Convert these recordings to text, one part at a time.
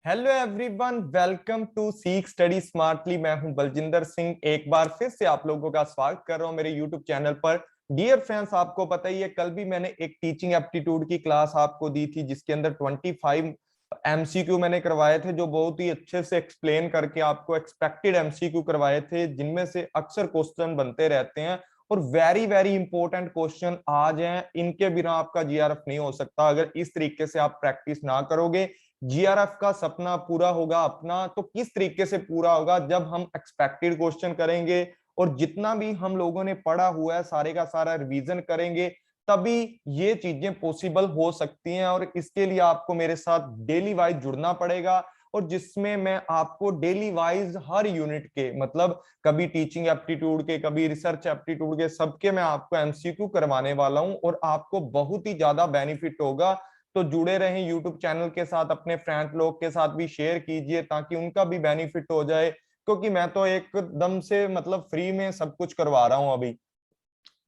Hello everyone, welcome to सीख study smartly. मैं हूं बलजिंदर सिंह। एक बार फिर से आप लोगों का स्वागत कर रहा हूं मेरे यूट्यूब चैनल पर। डियर फ्रेंड्स, आपको पता ही है कल भी मैंने एक टीचिंग एप्टीट्यूड की क्लास आपको दी थी जिसके अंदर 25 एमसीक्यू मैंने करवाए थे, जो बहुत ही अच्छे से एक्सप्लेन करके आपको एक्सपेक्टेड एमसीक्यू करवाए थे, जिनमें से अक्सर क्वेश्चन बनते रहते हैं और वेरी वेरी इंपॉर्टेंट क्वेश्चन आज हैं। इनके बिना आपका जीआरएफ नहीं हो सकता। अगर इस तरीके से आप प्रैक्टिस ना करोगे, जीआरएफ का सपना पूरा होगा अपना तो किस तरीके से पूरा होगा? जब हम एक्सपेक्टेड क्वेश्चन करेंगे और जितना भी हम लोगों ने पढ़ा हुआ है सारे का सारा रिवीजन करेंगे, तभी ये चीजें पॉसिबल हो सकती हैं। और इसके लिए आपको मेरे साथ डेली वाइज जुड़ना पड़ेगा, और जिसमें मैं आपको डेली वाइज हर यूनिट के, मतलब कभी टीचिंग एप्टीट्यूड के, कभी रिसर्च एप्टीट्यूड के, सबके मैं आपको एमसीक्यू करवाने वाला हूं और आपको बहुत ही ज्यादा बेनिफिट होगा। तो जुड़े रहें यूट्यूब चैनल के साथ, अपने फ्रेंड लोग के साथ भी शेयर कीजिए ताकि उनका भी बेनिफिट हो जाए, क्योंकि मैं तो एकदम से मतलब फ्री में सब कुछ करवा रहा हूं अभी।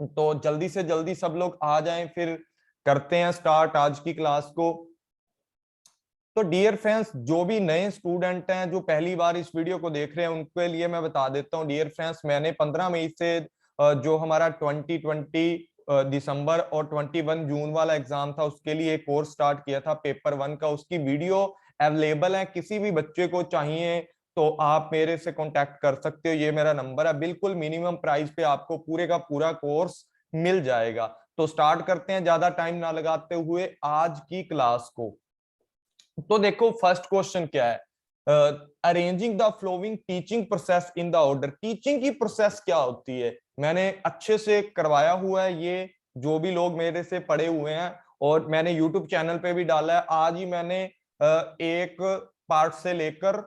तो जल्दी से जल्दी सब लोग आ जाएं, फिर करते हैं स्टार्ट आज की क्लास को। तो डियर फ्रेंड्स, जो भी नए स्टूडेंट हैं जो पहली बार इस वीडियो को देख रहे हैं, उनके लिए मैं बता देता हूँ। डियर फ्रेंड्स, मैंने 15 मई से जो हमारा 2020 दिसंबर और 21 जून वाला एग्जाम था, उसके लिए एक कोर्स स्टार्ट किया था पेपर 1 का। उसकी वीडियो अवेलेबल है, किसी भी बच्चे को चाहिए तो आप मेरे से कांटेक्ट कर सकते हो। ये मेरा नंबर है। बिल्कुल मिनिमम प्राइस पे आपको पूरे का पूरा कोर्स मिल जाएगा। तो स्टार्ट करते हैं ज्यादा टाइम ना लगाते हुए आज की क्लास को। तो देखो, फर्स्ट क्वेश्चन क्या है? Arranging the flowing teaching process in the order. Teaching की प्रोसेस क्या होती है मैंने अच्छे से करवाया हुआ है। ये जो भी लोग मेरे से पढ़े हुए हैं, और मैंने यूट्यूब चैनल पे भी डाला है। आज ही मैंने एक पार्ट से लेकर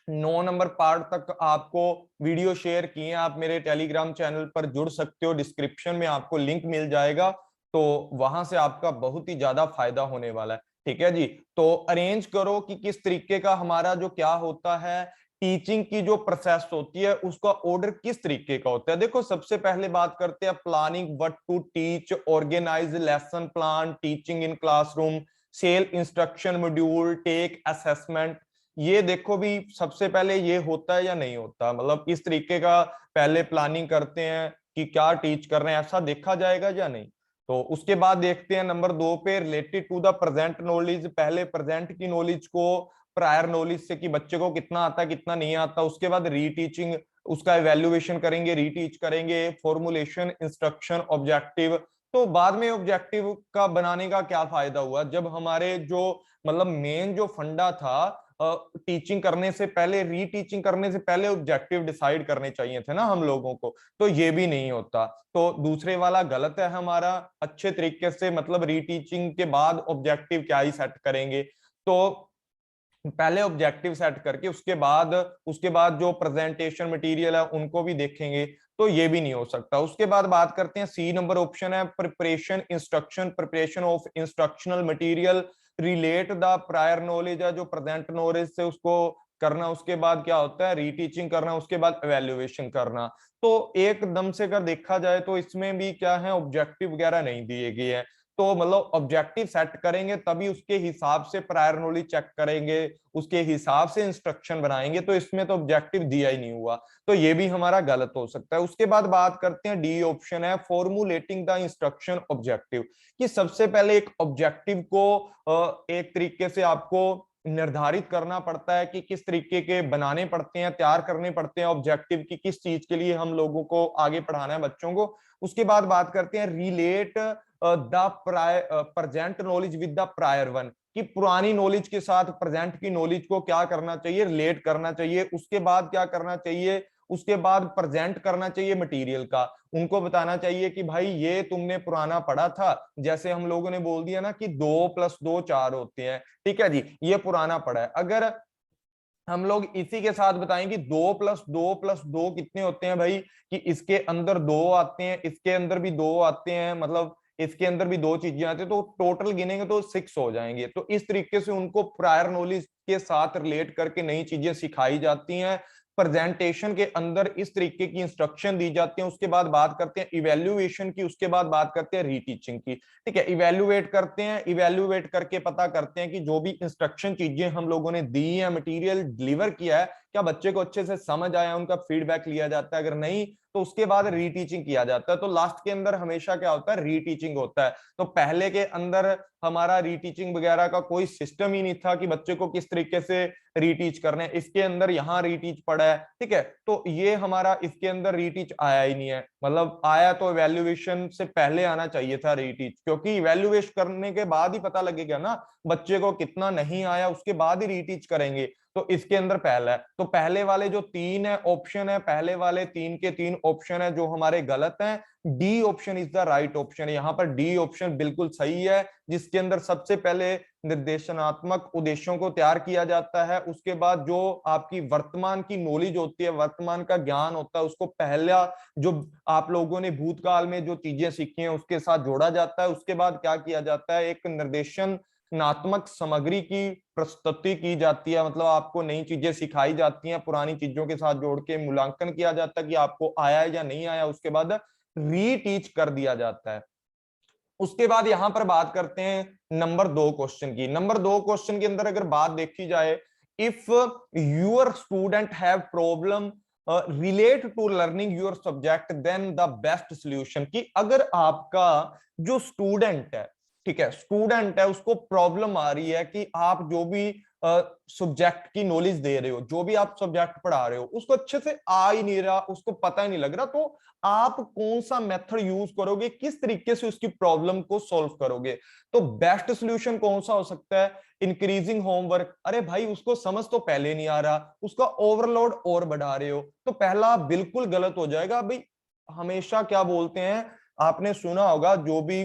9 नंबर पार्ट तक आपको वीडियो शेयर किए हैं। आप मेरे टेलीग्राम चैनल पर जुड़ सकते हो, डिस्क्रिप्शन में आपको लिंक मिल जाएगा, तो वहां से आपका बहुत ही ज्यादा फायदा होने वाला है। ठीक है जी। तो अरेंज करो कि किस तरीके का हमारा जो क्या होता है, टीचिंग की जो प्रोसेस होती है उसका ऑर्डर किस तरीके का होता है। देखो, सबसे पहले बात करते हैं planning what to teach, organise lesson plan, teaching in classroom, self instruction module, take assessment. ये देखो भी, सबसे पहले ये होता है या नहीं होता? मतलब इस तरीके का पहले प्लानिंग करते हैं कि क्या टीच कर रहे हैं, ऐसा देखा जाएगा या नहीं। तो उसके बाद देखते हैं नंबर 2 पे, related to the present knowledge. पहले प्रेजेंट की नॉलेज को प्रायर नॉलेज से कि बच्चे को कितना आता है कितना नहीं आता। उसके बाद रीटीचिंग, उसका इवेल्युएशन करेंगे, रीटीच करेंगे, फॉर्मुलेशन, इंस्ट्रक्शन, ऑब्जेक्टिव। तो बाद में ऑब्जेक्टिव का बनाने का क्या फायदा हुआ, जब हमारे जो मतलब मेन जो फंडा था, टीचिंग करने से पहले, रीटीचिंग करने से पहले ऑब्जेक्टिव डिसाइड करने चाहिए थे ना हम लोगों को। तो ये भी नहीं होता। तो दूसरे वाला गलत है हमारा। अच्छे तरीके से मतलब रीटीचिंग के बाद ऑब्जेक्टिव क्या ही सेट करेंगे। तो पहले ऑब्जेक्टिव सेट करके उसके बाद जो प्रेजेंटेशन मटेरियल है उनको भी देखेंगे। तो ये भी नहीं हो सकता। उसके बाद बात करते हैं, सी नंबर ऑप्शन है preparation instruction, preparation of instructional material, relate the prior knowledge है जो प्रेजेंट नॉलेज से उसको करना। उसके बाद क्या होता है, रीटीचिंग करना, उसके बाद एवेल्युएशन करना। तो एकदम से अगर देखा जाए तो इसमें भी क्या है, ऑब्जेक्टिव वगैरह नहीं दिए गए हैं। तो मतलब ऑब्जेक्टिव सेट करेंगे तभी उसके हिसाब से प्रायर नॉलेज चेक करेंगे, उसके हिसाब से इंस्ट्रक्शन बनाएंगे। तो इसमें तो ऑब्जेक्टिव दिया ही नहीं हुआ, तो ये भी हमारा गलत हो सकता है। उसके बाद बात करते हैं, डी ऑप्शन है फॉर्मुलेटिंग द इंस्ट्रक्शन ऑब्जेक्टिव, कि सबसे पहले एक ऑब्जेक्टिव को एक तरीके से आपको निर्धारित करना पड़ता है कि किस तरीके के बनाने पड़ते हैं, तैयार करने पड़ते हैं ऑब्जेक्टिव की, किस चीज के लिए हम लोगों को आगे पढ़ाना है बच्चों को। उसके बाद बात करते हैं, relate the present knowledge with the prior one, कि पुरानी नॉलेज के साथ प्रेजेंट की नॉलेज को क्या करना चाहिए, रिलेट करना चाहिए। उसके बाद क्या करना चाहिए, उसके बाद प्रेजेंट करना चाहिए मटेरियल का। उनको बताना चाहिए कि भाई ये तुमने पुराना पढ़ा था, जैसे हम लोगों ने बोल दिया ना कि 2+2 4 होते हैं, ठीक है जी, ये पुराना पढ़ा है। अगर हम लोग इसी के साथ बताएंगे 2+2+2 कितने होते हैं भाई, कि इसके अंदर 2 आते हैं, इसके अंदर भी 2 आते हैं, मतलब इसके अंदर भी 2 चीजें आती है, तो टोटल गिनेंगे तो 6 हो जाएंगे। तो इस तरीके से उनको प्रायर नॉलेज के साथ रिलेट करके नई चीजें सिखाई जाती हैं, प्रेजेंटेशन के अंदर इस तरीके की इंस्ट्रक्शन दी जाती है। उसके बाद बात करते हैं इवेल्युएशन की, उसके बाद बात करते हैं रीटीचिंग की। ठीक है, इवेल्युएट करते हैं, इवेल्युएट करके पता करते हैं कि जो भी इंस्ट्रक्शन चीजें हम लोगों ने दी है, मटेरियल डिलीवर किया है, क्या बच्चे को अच्छे से समझ आया, उनका फीडबैक लिया जाता है, अगर नहीं तो उसके बाद रीटीचिंग किया जाता है। तो लास्ट के अंदर हमेशा क्या होता है, रीटीचिंग होता है। तो पहले के अंदर हमारा रीटीचिंग वगैरह का कोई सिस्टम ही नहीं था कि बच्चे को किस तरीके से रीटीच करने, इसके अंदर यहाँ रीटीच पड़ा है। ठीक है, तो ये हमारा इसके अंदर रीटीच आया ही नहीं है, मतलब आया तो इवैल्यूएशन से पहले आना चाहिए था रीटीच, क्योंकि इवैल्यूएट करने के बाद ही पता लगेगा ना बच्चे को कितना नहीं आया, उसके बाद ही रीटीच करेंगे। तो इसके अंदर पहला है, तो पहले वाले जो तीन है ऑप्शन है, पहले वाले तीन के तीन ऑप्शन है जो हमारे गलत हैं। D option is the right option, यहाँ पर डी ऑप्शन बिल्कुल सही है, जिसके अंदर सबसे पहले निर्देशनात्मक उद्देश्यों को तैयार किया जाता है, उसके बाद जो आपकी वर्तमान की नॉलेज होती है, वर्तमान का ज्ञान होता है, उसको पहला जो आप लोगों ने भूतकाल में जो चीजें सीखी हैं उसके साथ जोड़ा जाता है। उसके बाद क्या किया जाता है, एक निर्देशनात्मक सामग्री की प्रस्तुति की जाती है, मतलब आपको नई चीजें सिखाई जाती हैं, पुरानी चीजों के साथ जोड़ के मूल्यांकन किया जाता है कि आपको आया या नहीं आया, उसके बाद रीटीच कर दिया जाता है। उसके बाद यहां पर बात करते हैं नंबर 2 क्वेश्चन की। नंबर 2 क्वेश्चन के अंदर अगर बात देखी जाए, if your student have problem relate to learning your subject then the best solution, कि अगर आपका जो स्टूडेंट है, ठीक है, स्टूडेंट है, उसको प्रॉब्लम आ रही है कि आप जो भी सब्जेक्ट की नॉलेज दे रहे हो, जो भी आप सब्जेक्ट पढ़ा रहे हो, उसको अच्छे से आ ही नहीं रहा, उसको पता ही नहीं लग रहा, तो आप कौन सा मेथड यूज करोगे, किस तरीके से उसकी प्रॉब्लम को सॉल्व करोगे। तो बेस्ट सोल्यूशन कौन सा हो सकता है, इंक्रीजिंग होमवर्क। अरे भाई उसको समझ तो पहले नहीं आ रहा, उसका ओवरलोड और बढ़ा रहे हो, तो पहला बिल्कुल गलत हो जाएगा भाई। हमेशा क्या बोलते हैं, आपने सुना होगा, जो भी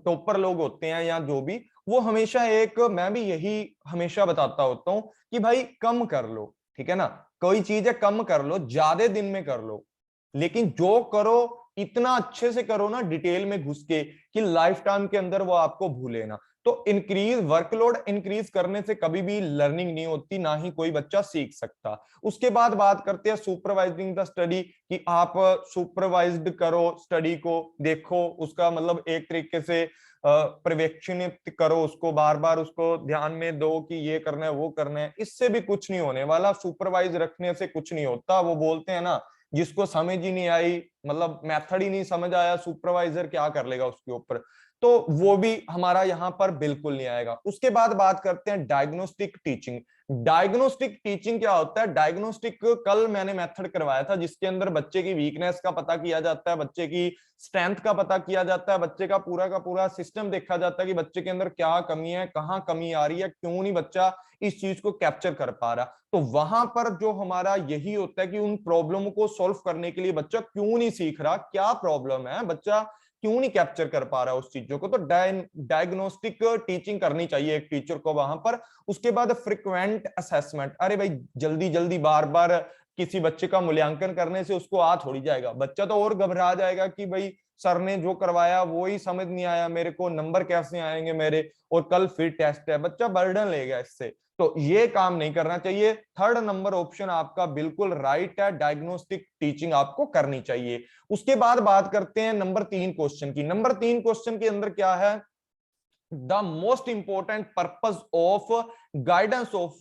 टॉपर लोग होते हैं या जो भी, वो हमेशा एक, मैं भी यही हमेशा बताता होता हूं कि भाई कम कर लो, ठीक है ना, कोई चीज है कम कर लो, ज्यादा दिन में कर लो, लेकिन जो करो इतना अच्छे से करो ना, डिटेल में घुस के, कि लाइफ टाइम के अंदर वो आपको भूले ना। तो इंक्रीज वर्कलोड इंक्रीज करने से कभी भी लर्निंग नहीं होती, ना ही कोई बच्चा सीख सकता। उसके बाद बात करते हैं सुपरवाइजिंग द स्टडी, कि आप सुपरवाइज्ड करो स्टडी को, देखो उसका मतलब एक तरीके से पर्यवेक्षणित करो उसको, बार बार उसको ध्यान में दो कि ये करना है वो करना है, इससे भी कुछ नहीं होने वाला, सुपरवाइज रखने से कुछ नहीं होता। वो बोलते हैं ना, जिसको समझ ही नहीं आई, मतलब मेथड ही नहीं समझ आया, सुपरवाइजर क्या कर लेगा उसके ऊपर, तो वो भी हमारा यहाँ पर बिल्कुल नहीं आएगा। उसके बाद बात करते हैं डायग्नोस्टिक टीचिंग। डायग्नोस्टिक टीचिंग क्या होता है, डायग्नोस्टिक कल मैंने मेथड करवाया था, जिसके अंदर बच्चे की वीकनेस का पता किया जाता है, बच्चे की स्ट्रेंथ का पता किया जाता है, बच्चे का पूरा सिस्टम देखा जाता है कि बच्चे के अंदर क्या कमी है, कहाँ कमी आ रही है, क्यों नहीं बच्चा इस चीज को कैप्चर कर पा रहा। तो वहां पर जो हमारा यही होता है कि उन प्रॉब्लम को सॉल्व करने के लिए बच्चा क्यों नहीं सीख रहा, क्या प्रॉब्लम है, बच्चा क्यों नहीं कैप्चर कर पा रहा उस चीजों को, तो डायग्नोस्टिक टीचिंग करनी चाहिए एक टीचर को वहां पर। उसके बाद फ्रिक्वेंट असेसमेंट, अरे भाई जल्दी जल्दी बार बार किसी बच्चे का मूल्यांकन करने से उसको आ थोड़ी जाएगा, बच्चा तो और घबरा जाएगा कि भाई सर ने जो करवाया वो ही समझ नहीं आया मेरे को, नंबर कैसे आएंगे मेरे, और कल फिर टेस्ट है, बच्चा बर्डन लेगा इससे। तो ये काम नहीं करना चाहिए। थर्ड नंबर ऑप्शन आपका बिल्कुल राइट है, डायग्नोस्टिक टीचिंग आपको करनी चाहिए। उसके बाद बात करते हैं नंबर 3 क्वेश्चन की। नंबर 3 क्वेश्चन के अंदर क्या है, the most important purpose of guidance of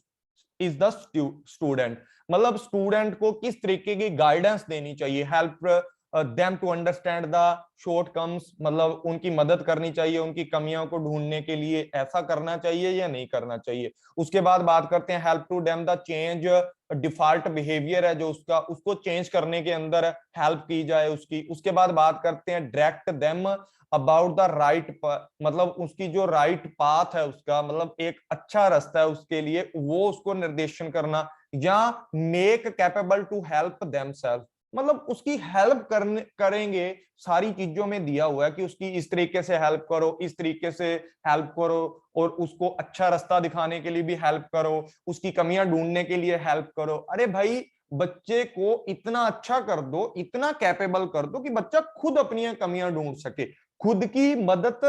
is the student, मतलब स्टूडेंट को किस तरीके की गाइडेंस देनी चाहिए, help them to understand the short comes, मतलब उनकी मदद करनी चाहिए उनकी कमियों को ढूंढने के लिए, ऐसा करना चाहिए या नहीं करना चाहिए। उसके बाद बात करते हैं help to them the change default behaviour है जो उसका, उसको चेंज करने के अंदर हेल्प की जाए उसकी। उसके बाद बात करते हैं direct them about the right, मतलब उसकी जो राइट पाथ है उसका, मतलब एक अच्छा रास्ता है उसके लिए, वो उसको निर्देशन करना, या make capable to help themselves, मतलब उसकी हेल्प करने करेंगे, सारी चीजों में दिया हुआ है कि उसकी इस तरीके से हेल्प करो, इस तरीके से हेल्प करो, और उसको अच्छा रास्ता दिखाने के लिए भी हेल्प करो, उसकी कमियां ढूंढने के लिए हेल्प करो। अरे भाई बच्चे को इतना अच्छा कर दो, इतना कैपेबल कर दो कि बच्चा खुद अपनी कमियां ढूंढ सके, खुद की मदद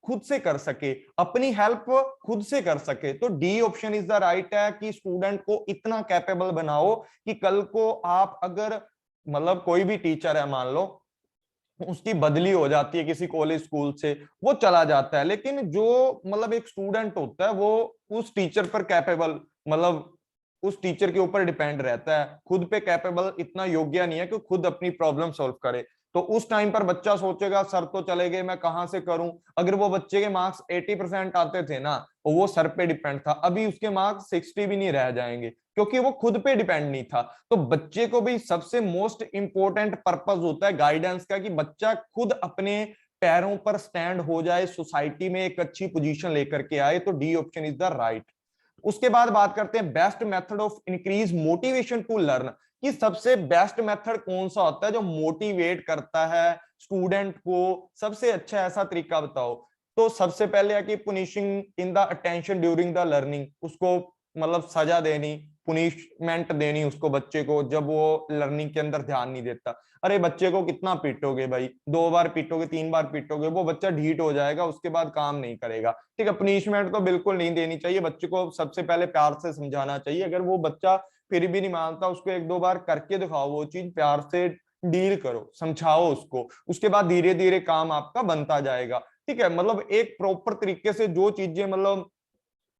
खुद से कर सके, अपनी हेल्प खुद से कर सके। तो D option is the right है कि स्टूडेंट को इतना कैपेबल बनाओ कि कल को आप अगर मतलब कोई भी टीचर है, मान लो उसकी बदली हो जाती है किसी कॉलेज स्कूल से, वो चला जाता है, लेकिन जो मतलब एक स्टूडेंट होता है वो उस टीचर पर कैपेबल, मतलब उस टीचर के ऊपर डिपेंड रहता है, खुद पे कैपेबल इतना योग्य नहीं है कि खुद अपनी प्रॉब्लम सॉल्व करे। तो उस टाइम पर बच्चा सोचेगा सर तो चले गए, मैं कहां से करूं। अगर वो बच्चे के मार्क्स 80% आते थे ना, वो सर पे डिपेंड था, अभी उसके मार्क्स 60 भी नहीं रह जाएंगे, क्योंकि वो खुद पे डिपेंड नहीं था। तो बच्चे को भी सबसे मोस्ट इंपॉर्टेंट पर्पस होता है गाइडेंस का, कि बच्चा खुद अपने पैरों पर स्टैंड हो जाए, सोसाइटी में एक अच्छी पोजीशन लेकर के आए। तो D option is the right. उसके बाद बात करते हैं best method of increase motivation to learn, कि सबसे बेस्ट मेथड कौन सा होता है जो मोटिवेट करता है स्टूडेंट को, सबसे अच्छा ऐसा तरीका बताओ। तो सबसे पहले है कि punishing in the attention during the learning, उसको मतलब सजा देनी, पुनिशमेंट देनी उसको, बच्चे को, जब वो लर्निंग के अंदर ध्यान नहीं देता। अरे बच्चे को कितना पीटोगे भाई, 2 बार पीटोगे, 3 बार पीटोगे, वो बच्चा ढीठ हो जाएगा, उसके बाद काम नहीं करेगा। ठीक है, पनिशमेंट तो बिल्कुल नहीं देनी चाहिए, बच्चे को सबसे पहले प्यार से समझाना चाहिए। अगर वो बच्चा फिर भी नहीं मानता, उसको 1-2 बार करके दिखाओ, वो चीज प्यार से डील करो, समझाओ उसको, उसके बाद धीरे धीरे काम आपका बनता जाएगा। ठीक है, मतलब एक प्रॉपर तरीके से जो चीजें मतलब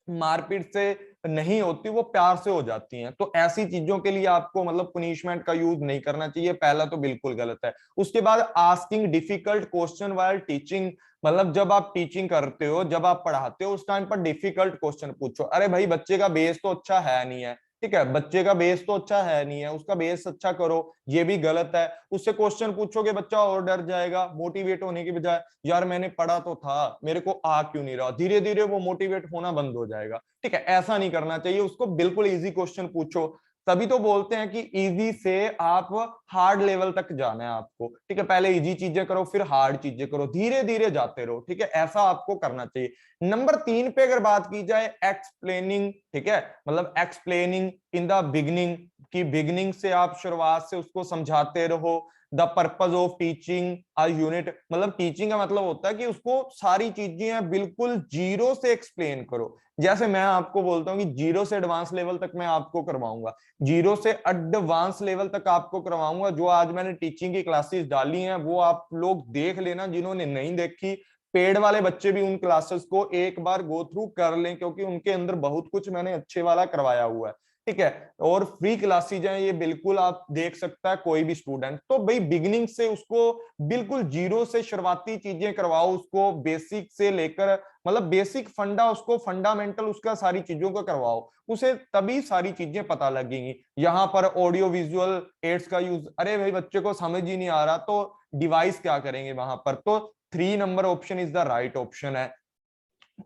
मारपीट से नहीं होती, वो प्यार से हो जाती हैं। तो ऐसी चीजों के लिए आपको मतलब पनिशमेंट का यूज नहीं करना चाहिए, पहला तो बिल्कुल गलत है। उसके बाद asking difficult question while teaching, मतलब जब आप टीचिंग करते हो, जब आप पढ़ाते हो, उस टाइम पर डिफिकल्ट क्वेश्चन पूछो। अरे भाई बच्चे का बेस तो अच्छा है नहीं है, ठीक है, बच्चे का बेस तो अच्छा है नहीं है, उसका बेस अच्छा करो, ये भी गलत है। उससे क्वेश्चन पूछोगे, बच्चा और डर जाएगा, मोटिवेट होने की बजाय यार मैंने पढ़ा तो था, मेरे को आ क्यों नहीं रहा, धीरे धीरे वो मोटिवेट होना बंद हो जाएगा। ठीक है, ऐसा नहीं करना चाहिए, उसको बिल्कुल इजी क्वेश्चन पूछो। तभी तो बोलते हैं कि इजी से आप हार्ड लेवल तक जाना है आपको। ठीक है, पहले इजी चीजें करो, फिर हार्ड चीजें करो, धीरे धीरे जाते रहो। ठीक है, ऐसा आपको करना चाहिए। नंबर 3 पे अगर बात की जाए, एक्सप्लेनिंग, ठीक है, मतलब एक्सप्लेनिंग इन द बिगनिंग, की बिगनिंग से आप शुरुआत से उसको समझाते रहो। The purpose of teaching a unit, मतलब टीचिंग का मतलब होता है कि उसको सारी चीजें बिल्कुल जीरो से एक्सप्लेन करो। जैसे मैं आपको बोलता हूँ कि जीरो से एडवांस लेवल तक मैं आपको करवाऊंगा, जीरो से एडवांस लेवल तक आपको करवाऊंगा। जो आज मैंने टीचिंग की क्लासेस डाली हैं वो आप लोग देख लेना, जिन्होंने नहीं देखी पेड वाले बच्चे भी उन क्लासेस को एक बार गो थ्रू कर लें, क्योंकि उनके अंदर बहुत कुछ मैंने अच्छे वाला करवाया हुआ है। ठीक है, और फ्री क्लासेज हैं ये, बिल्कुल आप देख सकता है कोई भी स्टूडेंट। तो भाई बिगिनिंग से उसको बिल्कुल जीरो से शुरुआती चीजें करवाओ, उसको बेसिक से लेकर मतलब बेसिक फंडा, उसको फंडामेंटल उसका सारी चीजों को करवाओ, उसे तभी सारी चीजें पता लगेंगी। यहाँ पर ऑडियो विजुअल एड्स का यूज, अरे भाई बच्चे को समझ ही नहीं आ रहा तो डिवाइस क्या करेंगे वहां पर। तो 3 number option is the right option है।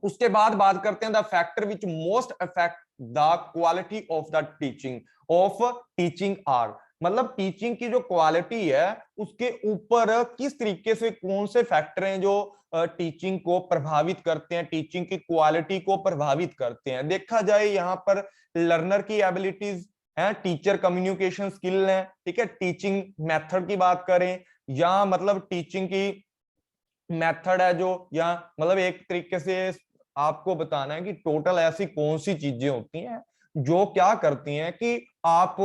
उसके बाद बात करते हैं the factor which most affect the quality of the teaching are, मतलब टीचिंग की जो क्वालिटी है उसके ऊपर किस तरीके से कौन से फैक्टर हैं जो टीचिंग को प्रभावित करते हैं, टीचिंग की क्वालिटी को प्रभावित करते हैं। देखा जाए यहाँ पर लर्नर की एबिलिटीज है, टीचर कम्युनिकेशन स्किल है, ठीक है, टीचिंग मेथड की बात करें, या मतलब टीचिंग की मेथड है जो, या मतलब एक तरीके से आपको बताना है कि टोटल ऐसी कौन सी चीजें होती हैं जो क्या करती हैं कि आप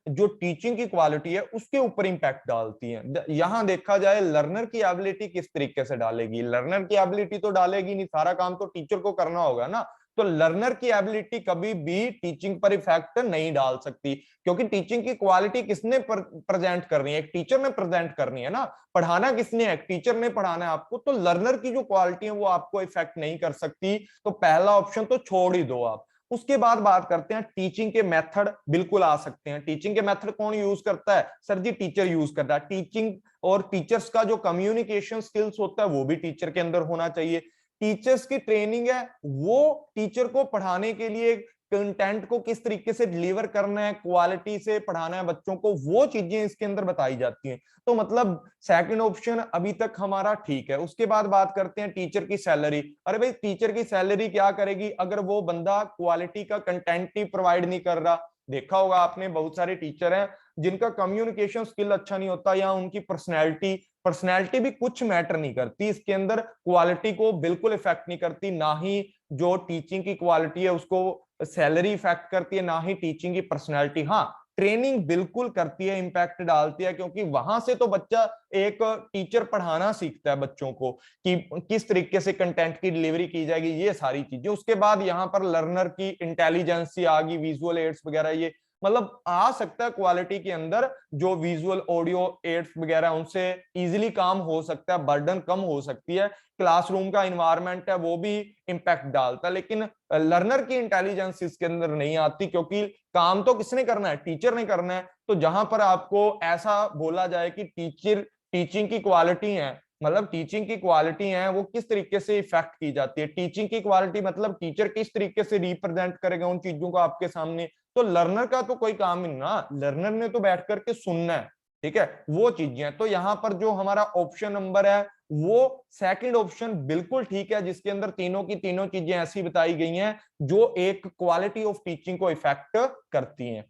जो टीचिंग की क्वालिटी है उसके ऊपर इंपैक्ट डालती हैं। यहां देखा जाए लर्नर की एबिलिटी किस तरीके से डालेगी, लर्नर की एबिलिटी तो डालेगी नहीं, सारा काम तो टीचर को करना होगा ना। तो लर्नर की एबिलिटी कभी भी टीचिंग पर इफेक्ट नहीं डाल सकती, क्योंकि टीचिंग की क्वालिटी किसने प्रेजेंट करनी है, एक टीचर ने प्रेजेंट करनी है ना, पढ़ाना किसने है, टीचर ने पढ़ाना है आपको। तो लर्नर की जो क्वालिटी है वो आपको इफेक्ट नहीं कर सकती, तो पहला ऑप्शन तो छोड़ ही दो आप। उसके बाद बात करते हैं टीचिंग के मेथड, बिल्कुल आ सकते हैं। टीचिंग के मेथड कौन यूज करता है, सर जी टीचर यूज करता है। टीचिंग और टीचर्स का जो कम्युनिकेशन स्किल्स होता है वो भी टीचर के अंदर होना चाहिए। टीचर्स की ट्रेनिंग है, वो टीचर को पढ़ाने के लिए कंटेंट को किस तरीके से डिलीवर करना है, क्वालिटी से पढ़ाना है बच्चों को, वो चीजें इसके अंदर बताई जाती हैं। तो मतलब सेकंड ऑप्शन अभी तक हमारा ठीक है। उसके बाद बात करते हैं टीचर की सैलरी। अरे भाई टीचर की सैलरी क्या करेगी अगर वो बंदा क्वालिटी का कंटेंट ही प्रोवाइड नहीं कर रहा। देखा होगा आपने बहुत सारे टीचर हैं जिनका कम्युनिकेशन स्किल अच्छा नहीं होता या उनकी पर्सनैलिटी भी कुछ मैटर नहीं करती, इसके अंदर क्वालिटी को बिल्कुल इफेक्ट नहीं करती, ना ही जो टीचिंग की क्वालिटी है उसको सैलरी इफेक्ट करती है, ना ही टीचिंग की पर्सनैलिटी। हाँ, ट्रेनिंग बिल्कुल करती है, इंपैक्ट डालती है, क्योंकि वहां से तो बच्चा एक टीचर पढ़ाना सीखता है बच्चों को कि किस तरीके से कंटेंट की डिलीवरी की जाएगी, ये सारी चीजें। उसके बाद यहाँ पर लर्नर की इंटेलिजेंस आ गई, विजुअल एड्स वगैरह, ये मतलब आ सकता है क्वालिटी के अंदर, जो विजुअल ऑडियो एड्स वगैरह उनसे इजीली काम हो सकता है, बर्डन कम हो सकती है, क्लासरूम का इन्वायरमेंट है वो भी इंपैक्ट डालता है। लेकिन लर्नर की इंटेलिजेंस इसके अंदर नहीं आती, क्योंकि काम तो किसने करना है, टीचर ने करना है। तो जहां पर आपको ऐसा बोला जाए कि टीचिंग की क्वालिटी है, मतलब टीचिंग की क्वालिटी है वो किस तरीके से इफेक्ट की जाती है, टीचिंग की क्वालिटी मतलब टीचर किस तरीके से रिप्रेजेंट करेगा उन चीजों को आपके सामने, तो लर्नर का तो कोई काम ही नहीं ना, लर्नर ने तो बैठ करके सुनना है, ठीक है, वो चीजें। तो यहाँ पर जो हमारा ऑप्शन नंबर है वो सेकंड ऑप्शन बिल्कुल ठीक है, जिसके अंदर तीनों की तीनों चीजें ऐसी बताई गई हैं जो एक क्वालिटी ऑफ टीचिंग को इफेक्ट करती हैं।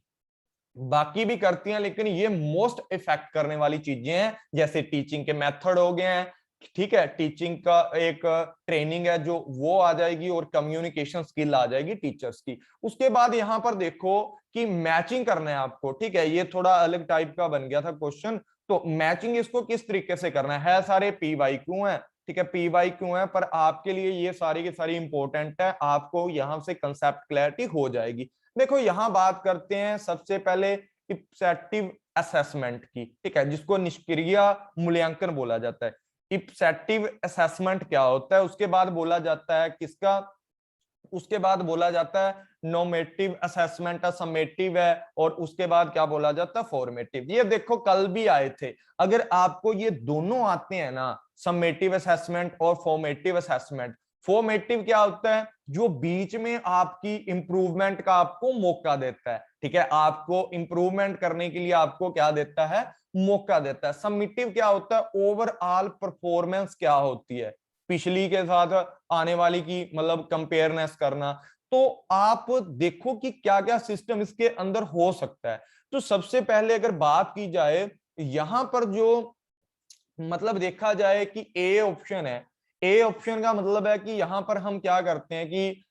बाकी भी करती हैं, लेकिन ये मोस्ट इफेक्ट करने वाली चीजें हैं, जैसे टीचिंग के मेथड हो गए हैं, ठीक है, टीचिंग का एक ट्रेनिंग है जो वो आ जाएगी, और कम्युनिकेशन स्किल आ जाएगी टीचर्स की। उसके बाद यहां पर देखो कि मैचिंग करना है आपको, ठीक है, ये थोड़ा अलग टाइप का बन गया था क्वेश्चन। तो मैचिंग इसको किस तरीके से करना है सारे पी वाई क्यू है, ठीक है, पी वाई क्यू है, पर आपके लिए ये सारी की सारी इंपॉर्टेंट है, आपको यहां से कंसेप्ट क्लैरिटी हो जाएगी। देखो यहां बात करते हैं सबसे पहले इप्सेटिव असेसमेंट की, ठीक है, जिसको निष्क्रिय मूल्यांकन बोला जाता है। इप्सेटिव असेसमेंट क्या होता है, उसके बाद बोला जाता है किसका, उसके बाद बोला जाता है नॉर्मेटिव असेसमेंट, समेटिव है, और उसके बाद क्या बोला जाता है फॉर्मेटिव। ये देखो कल भी आए थे, अगर आपको ये दोनों आते हैं ना, समेटिव असेसमेंट और फॉर्मेटिव असेसमेंट। फॉर्मेटिव क्या होता है, जो बीच में आपकी इंप्रूवमेंट का आपको मौका देता है, ठीक है, आपको इंप्रूवमेंट करने के लिए आपको क्या देता है, मौका देता है। समेटिव क्या होता है, ओवरऑल परफॉर्मेंस क्या होती है, पिछली के साथ आने वाली की मतलब कंपेयरनेस करना। तो आप देखो कि क्या क्या सिस्टम इसके अंदर हो सकता है। तो सबसे पहले अगर बात की जाए यहां पर, जो मतलब देखा जाए कि ए ऑप्शन है, ए ऑप्शन का मतलब है कि यहां पर हम क्या करते हैं कि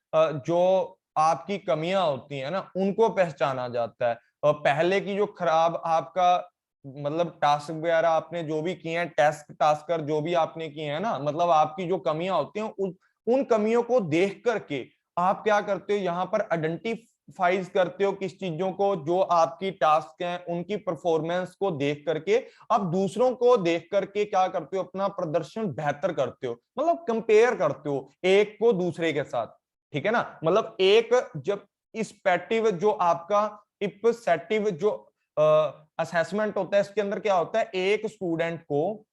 जो आपकी कमियां होती हैं ना उनको पहचाना जाता है। पहले की जो खराब आपका मतलब टास्क वगैरह आपने जो भी किए हैं, टेस्ट टास्कर जो भी आपने किए हैं ना, मतलब आपकी जो कमियां होती हैं उन कमियों को देख करके आप क्या करते हो, यहाँ पर आइडेंटिफाइज करते हो किस चीजों को, जो आपकी टास्क हैं उनकी परफॉर्मेंस को देख करके आप दूसरों को देख करके क्या करते हो, अपना प्रदर्शन बेहतर करते हो, मतलब कंपेयर करते हो एक को दूसरे के साथ, ठीक है ना। मतलब एक जब इस्पेटिव जो आपका इपसेटिव जो असेसमेंट होता है, इसके अंदर क्या होता है, एक स्टूडेंट को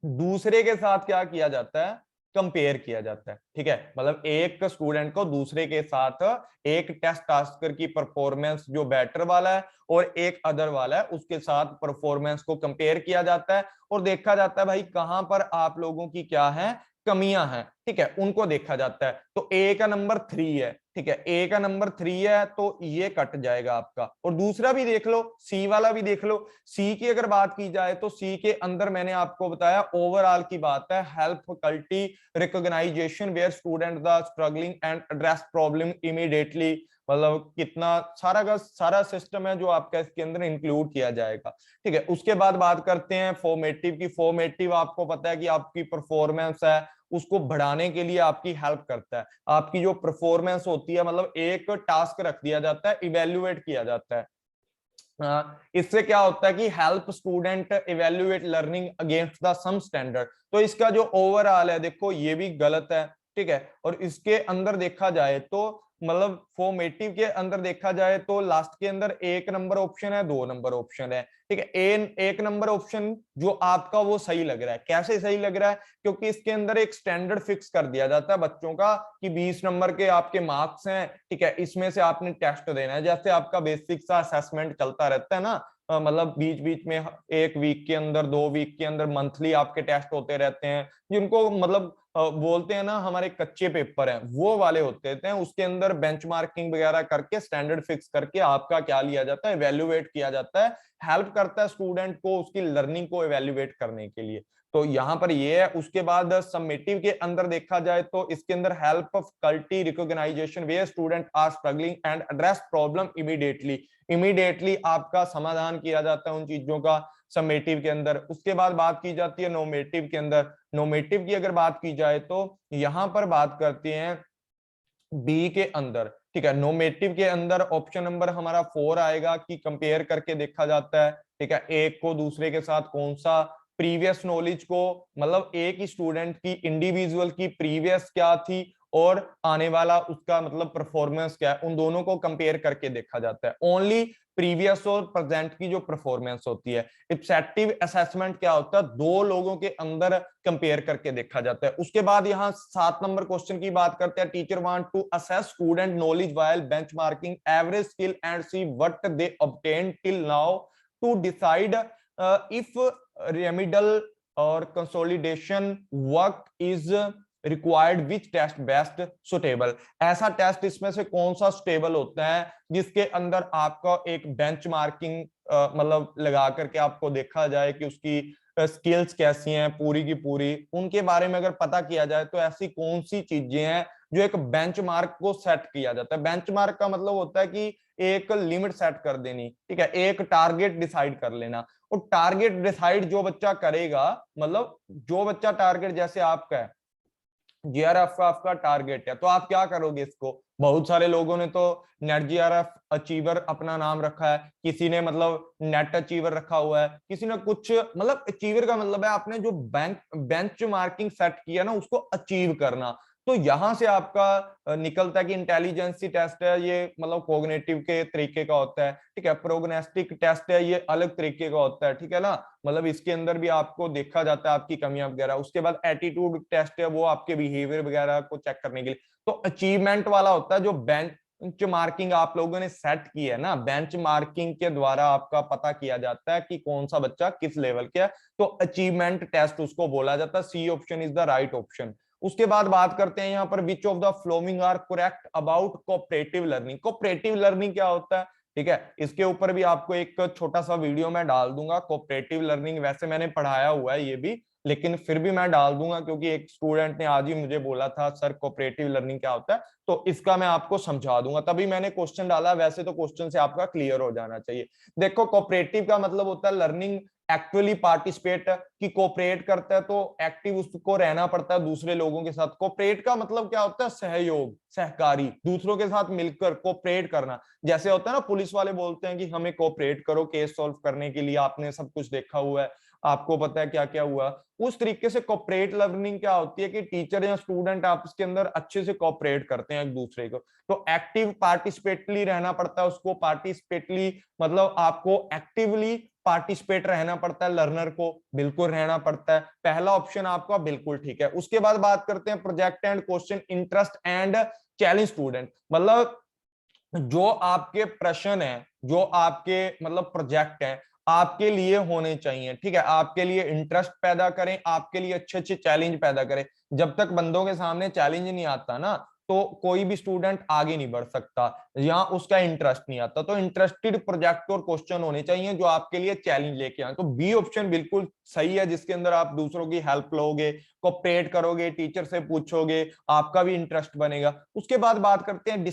दूसरे के साथ क्या किया जाता है, कंपेयर किया जाता है, ठीक है, मतलब एक स्टूडेंट को दूसरे के साथ एक टेस्ट टास्कर की परफॉर्मेंस जो बेटर वाला है और एक अदर वाला है उसके साथ परफॉर्मेंस को कंपेयर किया जाता है, और देखा जाता है भाई कहां पर आप लोगों की क्या है, कमियां हैं, ठीक है, उनको देखा जाता है। तो ए का नंबर 3 है, ठीक है, ए का नंबर 3 है तो ये कट जाएगा आपका। और दूसरा भी देख लो, सी वाला भी देख लो, सी की अगर बात की जाए तो सी के अंदर मैंने आपको बताया ओवरऑल की बात है, help faculty recognisation where student the struggling and address problem immediately, मतलब कितना सारा का सारा सिस्टम है जो आपका इसके अंदर इंक्लूड किया जाएगा, ठीक है। उसके बाद बात करते हैं फॉर्मेटिव की। फॉर्मेटिव आपको पता है कि आपकी परफॉर्मेंस है उसको बढ़ाने के लिए आपकी हेल्प करता है, आपकी जो परफॉर्मेंस होती है, मतलब एक टास्क रख दिया जाता है, इवेल्युएट किया जाता है। इससे क्या होता है कि help student evaluate learning against the some standard. तो इसका जो ओवरऑल है देखो ये भी गलत है, ठीक है। और इसके अंदर देखा जाए तो मतलब फॉर्मेटिव के अंदर देखा जाए तो लास्ट के अंदर एक नंबर ऑप्शन है, 2 नंबर ऑप्शन है, ठीक है। एक नंबर ऑप्शन जो आपका वो सही लग रहा है, कैसे सही लग रहा है, क्योंकि इसके अंदर एक स्टैंडर्ड फिक्स कर दिया जाता है बच्चों का कि 20 नंबर के आपके मार्क्स हैं, ठीक है, इसमें से आपने टेस्ट देना है, जैसे आपका बेसिक सा असेसमेंट चलता रहता है ना, मतलब बीच बीच में 1 वीक के अंदर, 2 वीक के अंदर मंथली आपके टेस्ट होते रहते हैं, जिनको मतलब बोलते हैं ना हमारे कच्चे पेपर हैं, वो वाले होते हैं। उसके अंदर बेंचमार्किंग वगैरह करके स्टैंडर्ड फिक्स करके आपका क्या लिया जाता है, इवेल्युएट किया जाता है, हेल्प करता है स्टूडेंट को उसकी लर्निंग को इवेल्युएट करने के लिए। तो यहाँ पर ये है। उसके बाद सबमिटिव के अंदर देखा जाए तो इसके अंदर help faculty recognisation where student are struggling and address problem immediately, immediately आपका समाधान किया जाता है उन चीजों का समेटिव के अंदर। उसके बाद बात की जाती है नोमेटिव के अंदर। नोमेटिव की अगर बात की जाए तो यहां पर बात करते हैं बी के अंदर, ठीक है। नोमेटिव के अंदर ऑप्शन नंबर हमारा 4 आएगा कि कंपेयर करके देखा जाता है, ठीक है, एक को दूसरे के साथ कौन सा प्रीवियस नॉलेज को, मतलब एक ही स्टूडेंट की इंडिविजुअल की प्रीवियस क्या थी और आने वाला उसका मतलब परफॉर्मेंस क्या है, उन दोनों को कंपेयर करके देखा जाता है। ओनली प्रीवियस और प्रेजेंट की जो परफॉर्मेंस होती है। इब्सेप्टिव असेसमेंट क्या होता है, दो लोगों के अंदर कंपेयर करके देखा जाता है। उसके बाद यहाँ 7 नंबर क्वेश्चन की बात करते हैं। Teacher want to assess student knowledge while benchmarking average skill and see what they obtain till now to decide if remedial और consolidation work is required, which test best suitable. ऐसा test इसमें से कौन सा सुटेबल होता है जिसके अंदर आपका एक बेंचमार्किंग मतलब लगा करके आपको देखा जाए कि उसकी स्किल्स कैसी हैं पूरी की पूरी, उनके बारे में अगर पता किया जाए तो ऐसी कौन सी चीजें हैं जो एक बेंचमार्क को सेट किया जाता है। बेंचमार्क का मतलब होता है कि एक लिमिट सेट कर देनी, ठीक है, एक टारगेट डिसाइड कर लेना। और टारगेट डिसाइड जो बच्चा करेगा, मतलब जो बच्चा टारगेट, जैसे आपका है जीआरएफ का आपका टारगेट है, तो आप क्या करोगे इसको। बहुत सारे लोगों ने तो नेट जीआरएफ अचीवर अपना नाम रखा है, किसी ने मतलब नेट अचीवर रखा हुआ है, किसी ने कुछ, मतलब अचीवर का मतलब है आपने जो बेंच मार्किंग सेट किया ना उसको अचीव करना। तो यहां से आपका निकलता है कि इंटेलिजेंसी टेस्ट है ये, मतलब कोग्निटिव के तरीके का होता है, ठीक है। प्रोग्नोस्टिक टेस्ट है ये अलग तरीके का होता है, ठीक है ना, मतलब इसके अंदर भी आपको देखा जाता है आपकी कमियां वगैरह। उसके बाद एटीट्यूड टेस्ट है, वो आपके बिहेवियर वगैरह को चेक करने के लिए। तो अचीवमेंट वाला होता है जो बेंच मार्किंग आप लोगों ने सेट की है ना, बेंच मार्किंग के द्वारा आपका पता किया जाता है कि कौन सा बच्चा किस लेवल के है, तो अचीवमेंट टेस्ट उसको बोला जाता है। C option is the right option. उसके बाद बात करते हैं यहाँ पर which of the following are correct about cooperative learning. Cooperative learning क्या होता है, ठीक है, इसके ऊपर भी आपको एक छोटा सा वीडियो मैं डाल दूंगा। कोऑपरेटिव लर्निंग वैसे मैंने पढ़ाया हुआ है ये भी, लेकिन फिर भी मैं डाल दूंगा क्योंकि एक स्टूडेंट ने आज ही मुझे बोला था सर कोऑपरेटिव लर्निंग क्या होता है, तो इसका मैं आपको समझा दूंगा, तभी मैंने क्वेश्चन डाला। वैसे तो क्वेश्चन से आपका क्लियर हो जाना चाहिए। देखो कोऑपरेटिव का मतलब होता है लर्निंग एक्टिवली पार्टिसिपेट, की कोऑपरेट करता है तो एक्टिव उसको रहना पड़ता है दूसरे लोगों के साथ। कोऑपरेट का मतलब क्या होता है, सहयोग, सहकारी, दूसरों के साथ मिलकर कोऑपरेट करना। जैसे होता है ना पुलिस वाले बोलते हैं कि हमें कोऑपरेट करो केस सॉल्व करने के लिए, आपने सब कुछ देखा हुआ है, आपको पता है क्या क्या हुआ। उस तरीके से कोऑपरेट लर्निंग क्या होती है कि टीचर या स्टूडेंट आपस के अंदर अच्छे से कोऑपरेट करते हैं एक दूसरे को। तो एक्टिव पार्टिसिपेटली रहना पड़ता है उसको, पार्टिसिपेटली मतलब आपको एक्टिवली पार्टिसिपेट रहना पड़ता है लर्नर को, बिल्कुल रहना पड़ता है। पहला ऑप्शन आपका बिल्कुल ठीक है। उसके बाद बात करते हैं project and question interest and challenge student. मतलब जो आपके प्रश्न है, जो आपके मतलब प्रोजेक्ट है, आपके लिए होने चाहिए, ठीक है, आपके लिए इंटरेस्ट पैदा करें, आपके लिए अच्छे अच्छे चैलेंज पैदा करें। जब तक बंदों के सामने चैलेंज नहीं आता ना, तो कोई भी स्टूडेंट आगे नहीं बढ़ सकता, या उसका इंटरेस्ट नहीं आता। तो इंटरेस्टेड प्रोजेक्ट और क्वेश्चन होने चाहिए जो आपके लिए चैलेंज लेके आए। तो बी ऑप्शन बिल्कुल सही है, जिसके अंदर आप दूसरों की हेल्प लोगे, कोऑपरेट करोगे, टीचर से पूछोगे, आपका भी इंटरेस्ट बनेगा। उसके बाद बात करते हैं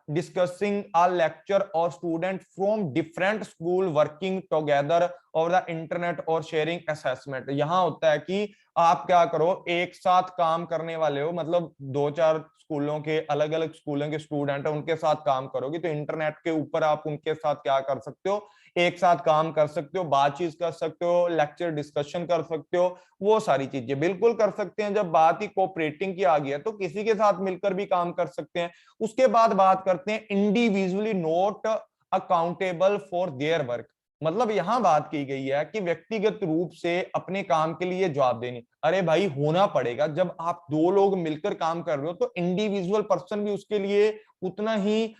discussing a lecture or student from different school working together over the internet or sharing assessment। यहाँ होता है कि आप क्या करो, एक साथ काम करने वाले हो, मतलब 2-4 स्कूलों के, अलग अलग स्कूलों के स्टूडेंट है, उनके साथ काम करोगे, तो इंटरनेट के ऊपर आप उनके साथ क्या कर सकते हो, एक साथ काम कर सकते हो, बातचीत कर सकते हो, लेक्चर डिस्कशन कर सकते हो, वो सारी चीजें बिल्कुल कर सकते हैं। जब बात ही कोऑपरेटिंग की आ गई है तो किसी के साथ मिलकर भी काम कर सकते हैं। उसके बाद बात करते हैं individually not accountable for their work. मतलब यहां बात की गई है कि व्यक्तिगत रूप से अपने काम के लिए जवाब देनी। अरे भाई होना पड़ेगा, जब आप दो लोग मिलकर काम कर रहे हो तो इंडिविजुअल पर्सन भी उसके लिए उतना ही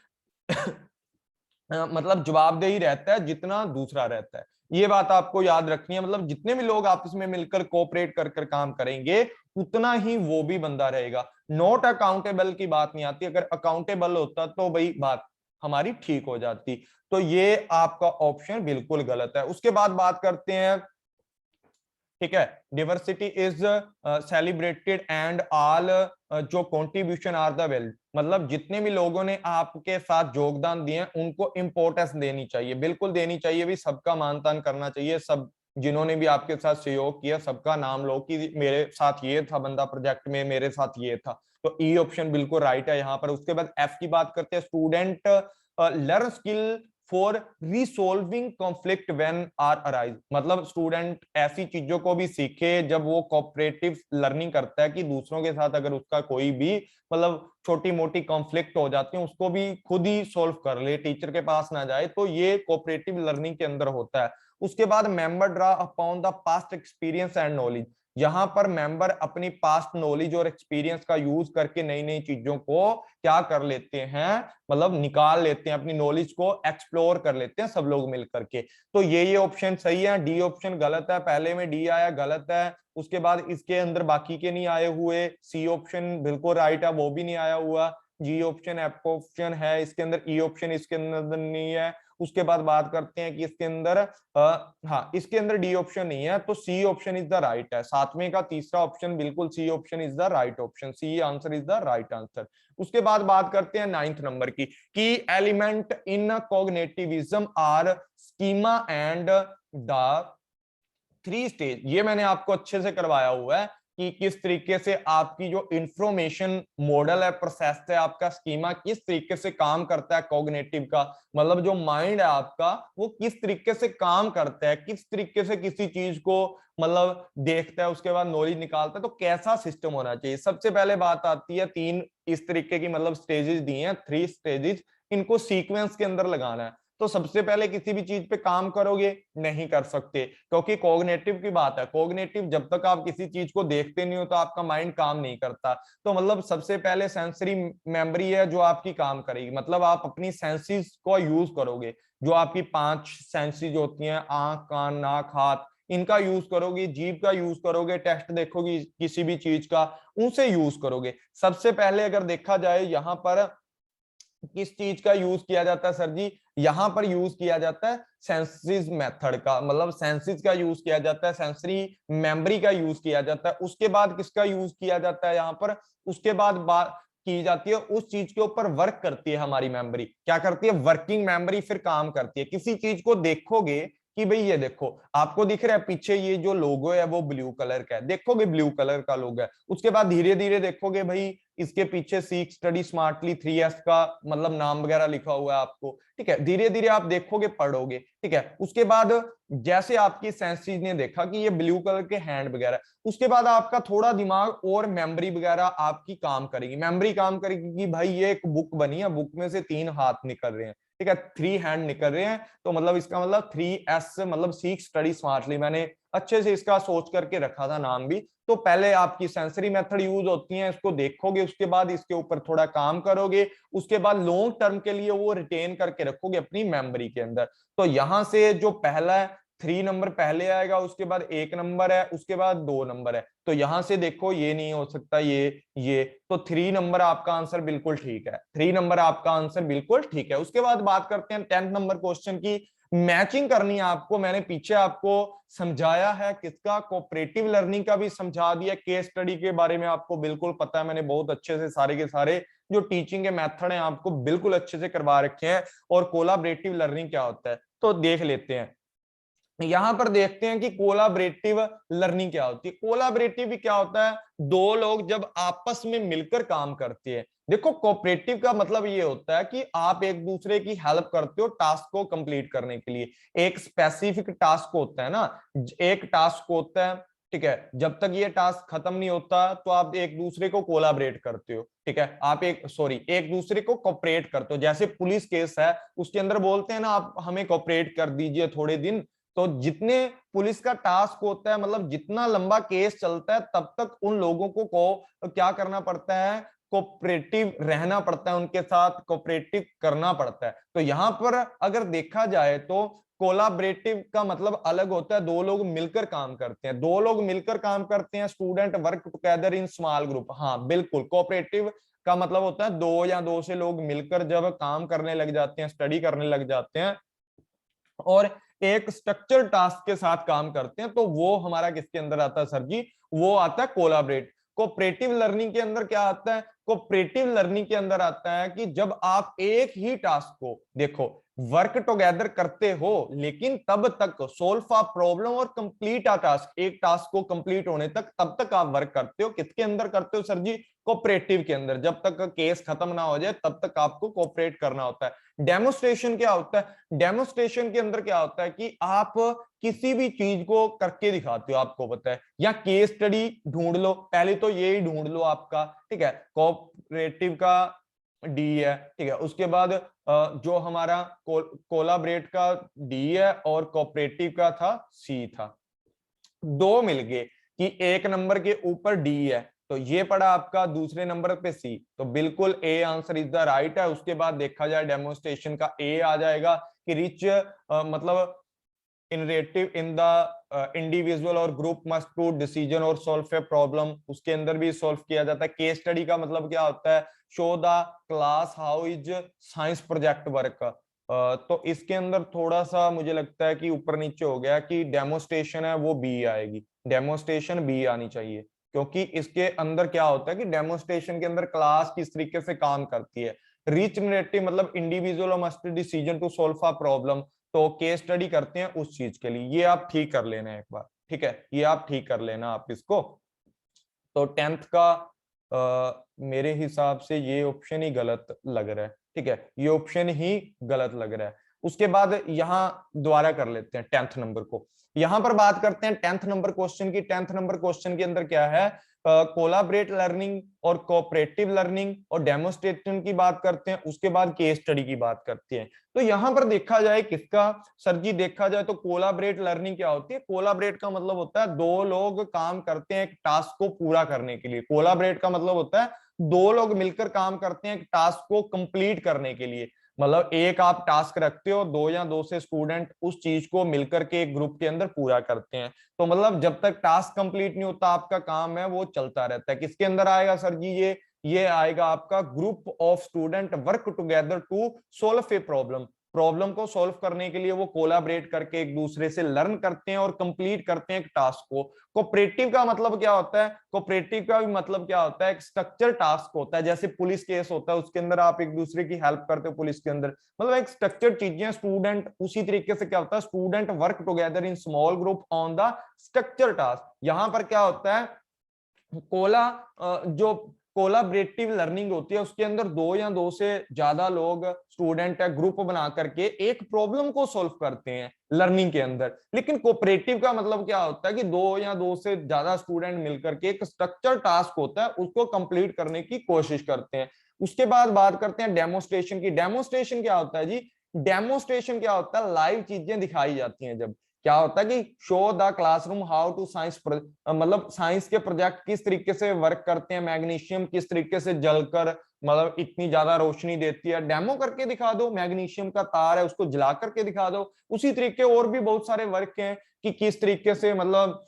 मतलब जवाबदेही रहता है जितना दूसरा रहता है। ये बात आपको याद रखनी है, मतलब जितने भी लोग आपस में मिलकर कोऑपरेट कर कर काम करेंगे उतना ही वो भी बंदा रहेगा। नॉट अकाउंटेबल की बात नहीं आती, अगर अकाउंटेबल होता तो भाई बात हमारी ठीक हो जाती। तो ये आपका ऑप्शन बिल्कुल गलत है। उसके बाद बात करते हैं, ठीक है, diversity is celebrated and all जो कंट्रीब्यूशन आर द वेल, मतलब जितने भी लोगों ने आपके साथ योगदान दिए उनको इंपॉर्टेंस देनी चाहिए, बिल्कुल देनी चाहिए भी, सबका मानतान करना चाहिए। सब जिन्होंने भी आपके साथ सहयोग किया सबका नाम लो कि मेरे साथ ये था बंदा प्रोजेक्ट में, मेरे साथ ये था। तो ई ऑप्शन बिल्कुल राइट है यहाँ पर। उसके बाद एफ की बात करते हैं, student learn skill for resolving conflict when are arise, मतलब स्टूडेंट ऐसी चीजों को भी सीखे जब वो कोऑपरेटिव लर्निंग करता है कि दूसरों के साथ अगर उसका कोई भी मतलब छोटी मोटी कॉन्फ्लिक्ट हो जाती है उसको भी खुद ही सॉल्व कर ले, टीचर के पास ना जाए, तो ये कोऑपरेटिव लर्निंग के अंदर होता है। उसके बाद member draw upon the past experience and knowledge, यहां पर मेंबर अपनी पास्ट नॉलेज और एक्सपीरियंस का यूज करके नई नई चीजों को क्या कर लेते हैं, मतलब निकाल लेते हैं, अपनी नॉलेज को एक्सप्लोर कर लेते हैं सब लोग मिल करके। तो ये ऑप्शन सही है, डी ऑप्शन गलत है, पहले में डी आया गलत है, उसके बाद इसके अंदर बाकी के नहीं आए हुए, सी ऑप्शन बिल्कुल राइट है वो भी नहीं आया हुआ, जी ऑप्शन एफ ऑप्शन है इसके अंदर, ई ऑप्शन इसके अंदर नहीं है। उसके बाद बात करते हैं कि इसके अंदर हाँ इसके अंदर डी ऑप्शन नहीं है, तो C option is the right है, सातवें का तीसरा ऑप्शन बिल्कुल C option is the right option, C answer is the right answer. उसके बाद बात करते हैं 9th नंबर की element in cognitivism are schema and the 3 stage, ये मैंने आपको अच्छे से करवाया हुआ है कि किस तरीके से आपकी जो इंफॉर्मेशन मॉडल है, प्रोसेस है, आपका स्कीमा किस तरीके से काम करता है कॉग्निटिव का, मतलब जो माइंड है आपका वो किस तरीके से काम करता है, किस तरीके से किसी चीज को मतलब देखता है, उसके बाद नॉलेज निकालता है, तो कैसा सिस्टम होना चाहिए। सबसे पहले बात आती है 3 इस तरीके की मतलब स्टेजेस दी हैं, 3 स्टेजेस, इनको सीक्वेंस के अंदर लगाना है। तो सबसे पहले किसी भी चीज पे काम करोगे नहीं कर सकते, क्योंकि कॉग्निटिव की बात है, कॉग्निटिव जब तक आप किसी चीज को देखते नहीं हो तो आपका माइंड काम नहीं करता। तो मतलब सबसे पहले सेंसरी मेमोरी है जो आपकी काम करेगी, मतलब आप अपनी सेंसेस को यूज करोगे, जो आपकी 5 सेंसेस होती हैं, आंख कान नाक हाथ, इनका यूज करोगे, जीभ का यूज करोगे, टेस्ट देखोगे किसी भी चीज का, उनसे यूज करोगे। सबसे पहले अगर देखा जाए यहाँ पर किस चीज का यूज किया जाता है सर जी, यहां पर यूज किया जाता है सेंसिस मेथड का, मतलब सेंसिस का यूज किया जाता है, सेंसरी मेमोरी का यूज किया जाता है। उसके बाद किसका यूज किया जाता है यहाँ पर, उसके बाद बात की जाती है उस चीज के ऊपर वर्क करती है हमारी मेमोरी, क्या करती है, वर्किंग मेमोरी फिर काम करती है। किसी चीज को देखोगे कि भाई ये देखो आपको दिख रहा है पीछे ये जो लोगो है वो ब्लू कलर का है, देखोगे ब्लू कलर का लोगो है, उसके बाद धीरे धीरे देखोगे भाई इसके पीछे सीख स्टडी स्मार्टली 3S का मतलब नाम वगैरह लिखा हुआ है आपको, ठीक है, धीरे धीरे आप देखोगे पढ़ोगे, ठीक है। उसके बाद जैसे आपकी सेंसेस ने देखा कि ये ब्लू कलर के हैंड वगैरह, उसके बाद आपका थोड़ा दिमाग और मेमोरी वगैरह आपकी काम करेगी, मेमोरी काम करेगी कि भाई ये एक बुक बनी है, बुक में से 3 हाथ निकल रहे हैं, ठीक है, 3 हैंड निकल रहे हैं, तो मतलब इसका मतलब 3S मतलब सीख स्टडी स्मार्टली, मैंने अच्छे से इसका सोच करके रखा था नाम भी। तो पहले आपकी सेंसरी मेथड यूज होती है, इसको देखोगे, उसके बाद इसके ऊपर थोड़ा काम करोगे, उसके बाद लॉन्ग टर्म के लिए वो रिटेन करके रखोगे अपनी मेमोरी के अंदर। तो यहां से जो पहला 3 नंबर पहले आएगा, उसके बाद 1 नंबर है, उसके बाद 2 नंबर है, तो यहां से देखो ये नहीं हो सकता, ये तो 3 नंबर आपका आंसर बिल्कुल ठीक है, 3 नंबर आपका आंसर बिल्कुल ठीक है। उसके बाद बात करते हैं 10th नंबर क्वेश्चन की, मैचिंग करनी है आपको, मैंने पीछे आपको समझाया है किसका, कोऑपरेटिव लर्निंग का भी समझा दिया, केस स्टडी के बारे में आपको बिल्कुल पता है, मैंने बहुत अच्छे से सारे के सारे जो टीचिंग के मेथड हैं आपको बिल्कुल अच्छे से करवा रखे हैं, और कोलाबरेटिव लर्निंग क्या होता है तो देख लेते हैं। यहां पर देखते हैं कि कोलाबरेटिव लर्निंग क्या होती है। कोलाबरेटिव क्या होता है, दो लोग जब आपस में मिलकर काम करते हैं। देखो कोऑपरेटिव का मतलब ये होता है कि आप एक दूसरे की हेल्प करते हो टास्क को कंप्लीट करने के लिए, एक स्पेसिफिक टास्क होता है ना, एक टास्क होता है, ठीक है, जब तक ये टास्क खत्म नहीं होता तो आप एक दूसरे को कोलाबरेट करते हो, ठीक है, आप एक दूसरे को कोऑपरेट करते हो। जैसे पुलिस केस है उसके अंदर बोलते हैं ना आप हमें कोऑपरेट कर दीजिए थोड़े दिन, तो जितने पुलिस का टास्क होता है मतलब जितना लंबा केस चलता है तब तक उन लोगों को क्या करना पड़ता है, कोऑपरेटिव रहना पड़ता है, उनके साथ कोऑपरेटिव करना पड़ता है। तो यहां पर अगर देखा जाए तो कोलाबरेटिव का मतलब अलग होता है, दो लोग मिलकर काम करते हैं, दो लोग मिलकर काम करते हैं, student work together in small group. हाँ बिल्कुल, कोऑपरेटिव का मतलब होता है दो या दो से लोग मिलकर जब काम करने लग जाते हैं, स्टडी करने लग जाते हैं और एक स्ट्रक्चर टास्क के साथ काम करते हैं, तो वो हमारा किसके अंदर आता है सर जी? वो आता है कोलाबरेट। कोऑपरेटिव लर्निंग के अंदर क्या आता है? कोऑपरेटिव लर्निंग के अंदर आता है कि जब आप एक ही टास्क को देखो वर्क टुगेदर करते हो, लेकिन तब तक सोल्व अ प्रॉब्लम और कंप्लीट अ टास्क, एक टास्क को कंप्लीट होने तक तब तक आप वर्क करते हो। किसके अंदर करते हो सर जी? कोऑपरेटिव के अंदर। जब तक केस खत्म ना हो जाए तब तक आपको कोऑपरेट करना होता है। डेमोस्ट्रेशन क्या होता है? डेमोस्ट्रेशन के अंदर क्या होता है कि आप किसी भी चीज को करके दिखाते हो, आपको पता है, या केस स्टडी ढूंढ लो, पहले तो यही ढूंढ लो आपका, ठीक है, कोऑपरेटिव का डी है, ठीक है, उसके बाद जो हमारा कोलाबरेट का डी है और कोऑपरेटिव का था सी था। दो मिल गए कि एक नंबर के ऊपर डी है, तो ये पड़ा आपका दूसरे नंबर पे सी, तो बिल्कुल A answer is the right है। उसके बाद देखा जाए डेमोन्स्ट्रेशन का ए आ जाएगा कि रिच मतलब इनरेटिव इन द इंडिविजुअल और ग्रुप मस्ट टू डिसीजन और सॉल्व ए प्रॉब्लम, उसके अंदर भी सॉल्व किया जाता है। केस स्टडी का मतलब क्या होता है? Show the class how is science project work. तो इसके अंदर थोड़ा सा मुझे लगता है कि ऊपर नीचे हो गया कि डेमोस्ट्रेशन है वो बी आएगी, डेमोस्ट्रेशन बी आनी चाहिए, क्योंकि इसके अंदर क्या होता है कि डेमोस्ट्रेशन के अंदर क्लास किस तरीके से काम करती है। रिच नरेटिव मतलब individual must decision to solve a problem, तो केस स्टडी करते हैं उस चीज के लिए। ये आप ठीक कर लेना एक बार, ठीक है, ये आप ठीक कर लेना आप इसको। तो टेंथ का मेरे हिसाब से ये ऑप्शन ही गलत लग रहा है, ठीक है, ये ऑप्शन ही गलत लग रहा है। उसके बाद यहां दोबारा कर लेते हैं टेंथ नंबर को, यहां पर बात करते हैं टेंथ नंबर क्वेश्चन की। टेंथ नंबर क्वेश्चन के अंदर क्या है? कोलाबरेट लर्निंग और कोऑपरेटिव लर्निंग और डेमोस्ट्रेशन की बात करते हैं, उसके बाद केस स्टडी की बात करते हैं। तो यहां पर देखा जाए किसका सर जी? देखा जाए तो कोलाबरेट लर्निंग क्या होती है? कोलाबरेट का मतलब होता है दो लोग काम करते हैं एक टास्क को पूरा करने के लिए। कोलाबरेट का मतलब होता है दो लोग मिलकर काम करते हैं एक टास्क को कंप्लीट करने के लिए। मतलब एक आप टास्क रखते हो, दो या दो से स्टूडेंट उस चीज को मिलकर के एक ग्रुप के अंदर पूरा करते हैं। तो मतलब जब तक टास्क कंप्लीट नहीं होता आपका काम है वो चलता रहता है। किसके अंदर आएगा सर जी? ये आएगा आपका group of student work together to solve a problem. Problem को सॉल्व करने के लिए वो कोलाबरेट करके एक दूसरे से लर्न करते हैं और कंप्लीट करते हैं एक टास्क को। कोऑपरेटिव का मतलब क्या होता है? कोऑपरेटिव का भी मतलब क्या होता है? एक स्ट्रक्चर टास्क होता है, जैसे पुलिस केस होता है उसके अंदर आप एक दूसरे की हेल्प करते हो पुलिस के अंदर, मतलब एक स्ट्रक्चर चीजें स्टूडेंट, उसी तरीके से क्या होता है? Student work together in small group on the structure task. यहां पर क्या होता है? जो कोलाबरेटिव लर्निंग होती है उसके अंदर दो या दो से ज्यादा लोग स्टूडेंट है ग्रुप बना करके एक प्रॉब्लम को सॉल्व करते हैं लर्निंग के अंदर। लेकिन कोऑपरेटिव का मतलब क्या होता है कि दो या दो से ज्यादा स्टूडेंट मिलकर के एक स्ट्रक्चर टास्क होता है उसको कंप्लीट करने की कोशिश करते हैं। उसके बाद बात करते हैं डेमोस्ट्रेशन की। डेमोस्ट्रेशन क्या होता है जी? डेमोस्ट्रेशन क्या होता है? लाइव चीजें दिखाई जाती हैं। जब क्या होता है कि show the classroom how to science, मतलब साइंस के प्रोजेक्ट किस तरीके से वर्क करते हैं, मैग्नीशियम किस तरीके से जलकर मतलब इतनी ज्यादा रोशनी देती है, डेमो करके दिखा दो। मैग्नीशियम का तार है उसको जला करके दिखा दो। उसी तरीके और भी बहुत सारे वर्क हैं कि किस तरीके से मतलब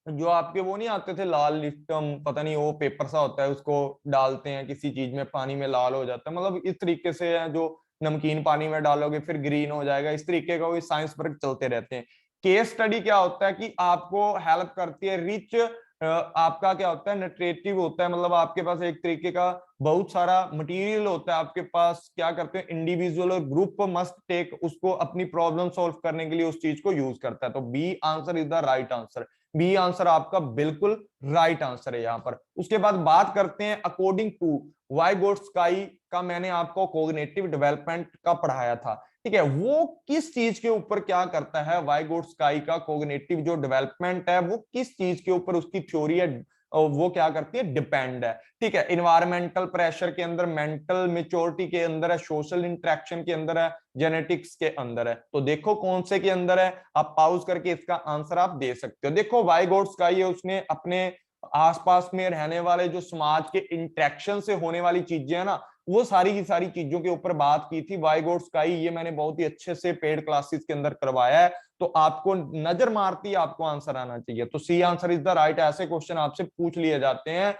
जो आपके वो नहीं आते थे लाल लिप्टम, पता नहीं वो पेपर सा होता है उसको डालते हैं किसी चीज में, पानी में लाल हो जाता है, मतलब इस तरीके से है जो नमकीन पानी में डालोगे फिर ग्रीन हो जाएगा, इस तरीके का वो साइंस वर्क चलते रहते हैं। केस स्टडी क्या होता है कि आपको हेल्प करती है। रिच आपका क्या होता है? नरेटिव होता है, मतलब आपके पास एक तरीके का बहुत सारा मटेरियल होता है आपके पास। क्या करते हैं? इंडिविजुअल और ग्रुप मस्ट टेक, उसको अपनी प्रॉब्लम सॉल्व करने के लिए उस चीज को यूज करता है। तो B answer is the right answer. B answer आपका बिल्कुल राइट आंसर है यहां पर। उसके बाद बात करते हैं अकॉर्डिंग टू वाइगोट्स्की का, मैंने आपको कॉग्निटिव डेवलपमेंट का पढ़ाया था, ठीक है, वो किस चीज के ऊपर क्या करता है? वाइगोट्स्की का कॉग्निटिव जो डेवलपमेंट है वो किस चीज के ऊपर उसकी थ्योरी है, वो क्या करती है? डिपेंड है, ठीक है। इन्वायरमेंटल प्रेशर के अंदर, मेंटल मेच्योरिटी के अंदर है, सोशल इंटरेक्शन के अंदर है, जेनेटिक्स के अंदर है। तो देखो कौन से के अंदर है, आप पॉज करके इसका आंसर आप दे सकते हो। देखो वाइगोट्स्की है, उसने अपने आसपास में रहने वाले जो समाज के इंटरेक्शन से होने वाली चीजें है ना, वो सारी की सारी चीजों के ऊपर बात की थी। वाई गॉड स्काई ये मैंने बहुत ही अच्छे से पेड क्लासेस के अंदर करवाया है, तो आपको नजर मारती ही आपको आंसर आना चाहिए। तो C answer is the right. ऐसे क्वेश्चन आपसे पूछ लिए जाते हैं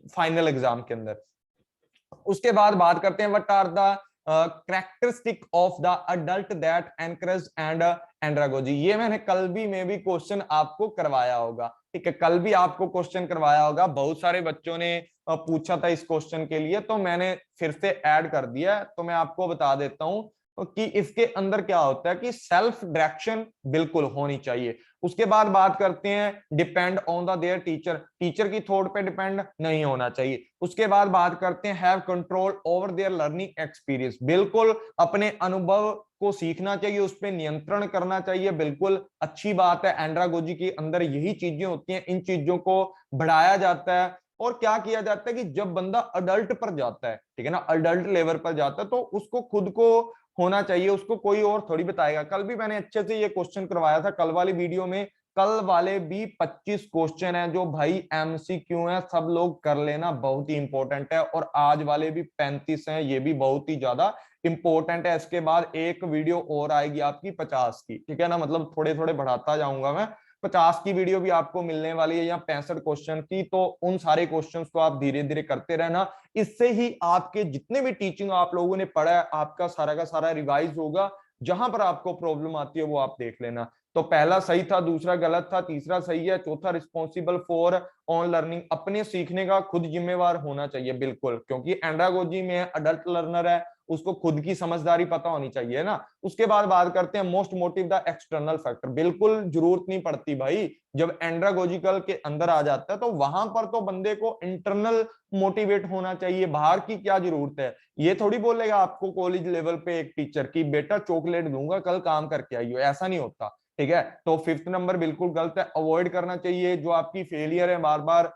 फाइनल एग्जाम के अंदर। उसके बाद बात करते हैं what are the characteristic of the adult that encourage and andragogy. ये मैंने कल भी में भी क्वेश्चन आपको करवाया होगा, ठीक है, कल भी आपको क्वेश्चन करवाया होगा। बहुत सारे बच्चों ने पूछा था इस क्वेश्चन के लिए, तो मैंने फिर से ऐड कर दिया। तो मैं आपको बता देता हूं कि इसके अंदर क्या होता है कि सेल्फ डायरेक्शन बिल्कुल होनी चाहिए। उसके बाद बात करते हैं depend on the there teacher, teacher की थॉट पे डिपेंड नहीं होना चाहिए। उसके बाद बात करते हैं have control over there learning experience, बिल्कुल अपने अनुभव को सीखना चाहिए, उस पर नियंत्रण करना चाहिए, बिल्कुल अच्छी बात है। एंड्रागोजी के अंदर यही चीजें होती हैं, इन चीजों को बढ़ाया जाता है। और क्या किया जाता है कि जब बंदा अडल्ट पर जाता है, ठीक है ना, अडल्ट लेवल पर जाता है, तो उसको खुद को होना चाहिए, उसको कोई और थोड़ी बताएगा। कल भी मैंने अच्छे से ये क्वेश्चन करवाया था कल वाली वीडियो में। कल वाले भी 25 क्वेश्चन है जो भाई एमसीक्यू है, सब लोग कर लेना, बहुत ही इंपॉर्टेंट है। और आज वाले भी 35 हैं, ये भी बहुत ही ज्यादा इंपॉर्टेंट है। इसके बाद एक वीडियो और आएगी आपकी 50 की, ठीक है ना, मतलब थोड़े थोड़े बढ़ाता जाऊंगा मैं। 50 की वीडियो भी आपको मिलने वाली है, या 65 क्वेश्चन की। तो उन सारे क्वेश्चंस को आप धीरे धीरे करते रहना, इससे ही आपके जितने भी टीचिंग आप लोगों ने पढ़ा है आपका सारा का सारा रिवाइज होगा। जहां पर आपको प्रॉब्लम आती है वो आप देख लेना। तो पहला सही था, दूसरा गलत था, तीसरा सही है, चौथा रिस्पॉन्सिबल फॉर ऑन लर्निंग, अपने सीखने का खुद जिम्मेवार होना चाहिए बिल्कुल, क्योंकि एंड्रागोजी में अडल्ट लर्नर है, उसको खुद की समझदारी पता होनी चाहिए ना। उसके बाद बात करते हैं most motive the external factor, बिल्कुल जरूरत नहीं पड़ती भाई। जब एंड्रागोजिकल के अंदर आ जाता है तो वहां पर तो बंदे को इंटरनल मोटिवेट होना चाहिए, बाहर की क्या जरूरत है। ये थोड़ी बोलेगा आपको कॉलेज लेवल पे एक टीचर की बेटा चॉकलेट दूंगा कल काम करके आइयो, ऐसा नहीं होता, ठीक है। तो फिफ्थ नंबर बिल्कुल गलत है, अवॉइड करना चाहिए जो आपकी फेलियर है बार बार,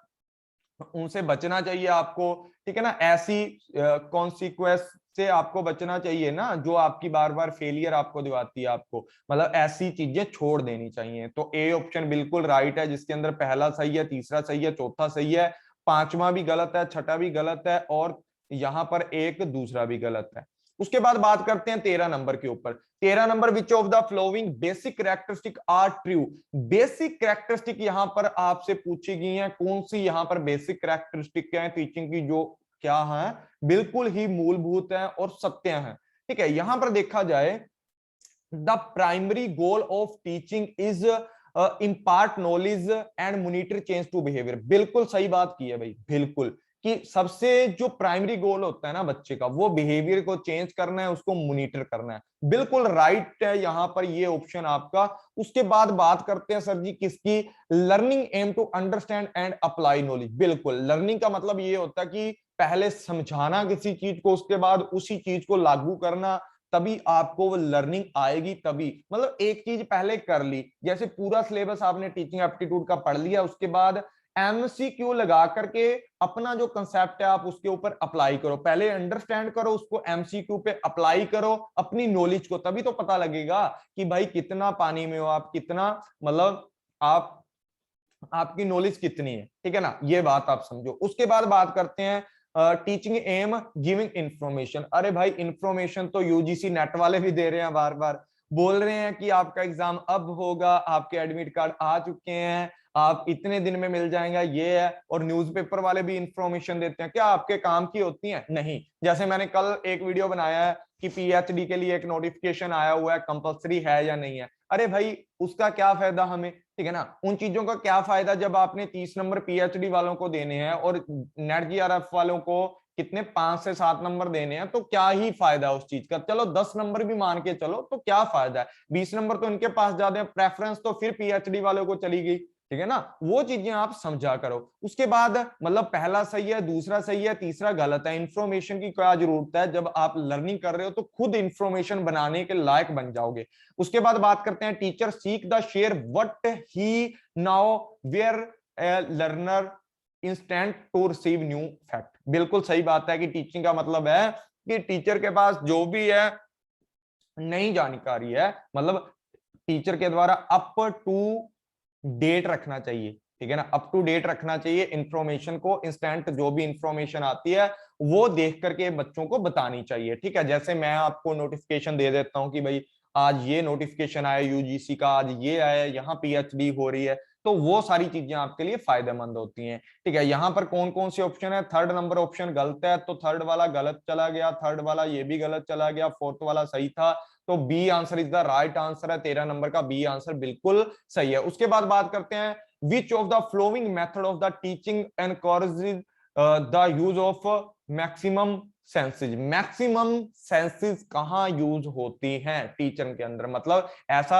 उनसे बचना चाहिए आपको, ठीक है ना। ऐसी कॉन्सिक्वेंस से आपको बचना चाहिए ना जो आपकी बार बार फेलियर आपको दिवाती है, आपको मतलब ऐसी चीजें छोड़ देनी चाहिए। तो ए ऑप्शन बिल्कुल राइट है, जिसके अंदर पहला सही है, तीसरा सही है, चौथा सही है, पांचवा भी गलत है, छठा भी गलत है, और यहां पर एक दूसरा भी गलत है। उसके बाद बात करते हैं 13 नंबर के ऊपर। 13 number which of the following basic characteristic are true. Basic characteristic यहां पर आपसे पूछी गई है, कौन सी यहां पर बेसिक कैरेक्टरिस्टिक क्या है टीचिंग की, जो क्या है बिल्कुल ही मूलभूत है और सत्य है, ठीक है। यहां पर देखा जाए the primary goal of teaching is impart knowledge and monitor change to behaviour, बिल्कुल सही बात की है भाई, बिल्कुल, कि सबसे जो प्राइमरी गोल होता है ना बच्चे का, वो बिहेवियर को चेंज करना है, उसको मॉनिटर करना है, बिल्कुल राइट है यहां पर ये ऑप्शन आपका। उसके बाद बात करते हैं सर जी किसकी, learning aim to understand and apply knowledge, बिल्कुल लर्निंग का मतलब ये होता है कि पहले समझाना किसी चीज को, उसके बाद उसी चीज को लागू करना, तभी आपको वो लर्निंग आएगी। तभी मतलब एक चीज पहले कर ली, जैसे पूरा सिलेबस आपने टीचिंग एप्टीट्यूड का पढ़ लिया, उसके बाद एमसीक्यू लगा करके अपना जो कंसेप्ट है आप उसके ऊपर अप्लाई करो, पहले अंडरस्टैंड करो, उसको एमसीक्यू पे अप्लाई करो अपनी नॉलेज को, तभी तो पता लगेगा कि भाई कितना पानी में हो आप, कितना मतलब आप आपकी नॉलेज कितनी है, ठीक है ना, ये बात आप समझो। उसके बाद बात करते हैं टीचिंग एम गिविंग इंफॉर्मेशन। अरे भाई इंफॉर्मेशन तो यूजीसी नेट वाले भी दे रहे हैं, बार बार बोल रहे हैं कि आपका एग्जाम अब होगा, आपके एडमिट कार्ड आ चुके हैं, आप इतने दिन में मिल जाएंगे, ये है। और न्यूज़पेपर वाले भी इंफॉर्मेशन देते हैं, क्या आपके काम की होती है? नहीं। जैसे मैंने कल एक वीडियो बनाया है कि पीएचडी के लिए एक नोटिफिकेशन आया हुआ है, कंपलसरी है या नहीं है। अरे भाई उसका क्या फायदा हमें, ठीक है ना, उन चीजों का क्या फायदा जब आपने 30 नंबर पीएचडी वालों को देने हैं और नेट जीआरएफ वालों को कितने 5 से 7 नंबर देने हैं, तो क्या ही फायदा उस चीज का। चलो 10 नंबर भी मान के चलो तो क्या फायदा है, 20 नंबर तो इनके पास ज्यादा है, प्रेफरेंस तो फिर पीएचडी वालों को चली गई, ठीक है ना। वो चीजें आप समझा करो। उसके बाद मतलब पहला सही है, दूसरा सही है, तीसरा गलत है। इंफॉर्मेशन की क्या जरूरत है, जब आप लर्निंग कर रहे हो तो खुद इंफॉर्मेशन बनाने के लायक बन जाओगे। उसके बाद बात करते हैं teacher seek the share what he now where learner instant to receive new fact, बिल्कुल सही बात है कि टीचिंग का मतलब है कि टीचर के पास जो भी है नई जानकारी है, मतलब टीचर के द्वारा अप टू डेट रखना चाहिए, ठीक है ना, अप टू डेट रखना चाहिए इंफॉर्मेशन को, इंस्टेंट जो भी इंफॉर्मेशन आती है वो देख करके बच्चों को बतानी चाहिए। ठीक है, जैसे मैं आपको नोटिफिकेशन दे देता हूं कि भाई आज ये नोटिफिकेशन आया यूजीसी का, आज ये आया, यहाँ पीएचडी हो रही है, तो वो सारी चीजें आपके लिए फायदेमंद होती हैं। ठीक है, यहाँ पर कौन कौन से ऑप्शन है, थर्ड नंबर ऑप्शन गलत है, तो थर्ड वाला गलत चला गया, थर्ड वाला ये भी गलत चला गया, फोर्थ वाला सही था, तो B answer is the right answer है, 13 नंबर का बी आंसर बिल्कुल सही है। उसके बाद बात करते हैं which of the following method of the teaching encourages the use of maximum senses. Maximum senses कहाँ यूज होती हैं टीचर के अंदर, मतलब ऐसा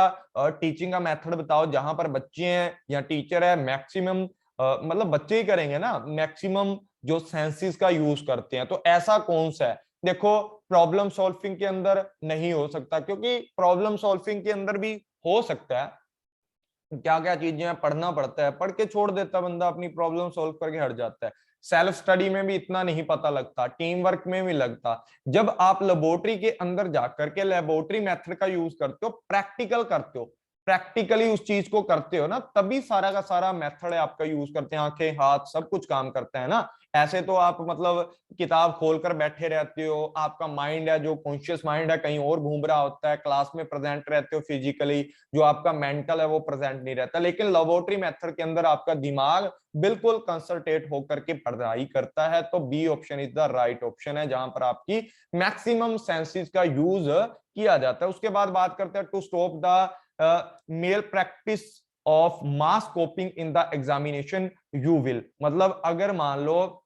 टीचिंग का मेथड बताओ जहां पर बच्चे हैं या टीचर है मैक्सिमम मतलब बच्चे ही करेंगे ना, मैक्सिमम जो सेंसेस का यूज करते हैं, तो ऐसा कौन सा है। देखो प्रॉब्लम सॉल्विंग के अंदर नहीं हो सकता, क्योंकि प्रॉब्लम सॉल्विंग के अंदर भी हो सकता है, क्या क्या चीजें पढ़ना पड़ता है, पढ़ के छोड़ देता बंदा, अपनी प्रॉब्लम सॉल्व करके हट जाता है। सेल्फ स्टडी में भी इतना नहीं पता लगता, टीम वर्क में भी लगता। जब आप लेबोरेटरी के अंदर जाकर के लेबोरेटरी मेथड का यूज करते हो, प्रैक्टिकल करते हो, प्रैक्टिकली उस चीज को करते हो ना, तभी सारा का सारा मेथड है आपका यूज करते हैं, आंखें हाथ सब कुछ काम करता है ना। ऐसे तो आप मतलब किताब खोलकर बैठे रहते हो, आपका माइंड है जो कॉन्शियस माइंड है कहीं और घूम रहा होता है, क्लास में प्रेजेंट रहते हो फिजिकली, जो आपका मेंटल है वो प्रेजेंट नहीं रहता। लेकिन लेबोरेटरी मेथड के अंदर आपका दिमाग बिल्कुल कंसंट्रेट होकर के पढ़ाई करता है, तो B option is the right option है, जहां पर आपकी मैक्सिमम सेंसेस का यूज किया जाता है। उसके बाद बात करते हैं to stop the malpractice of mass copying in the examination you will, मतलब अगर मान लो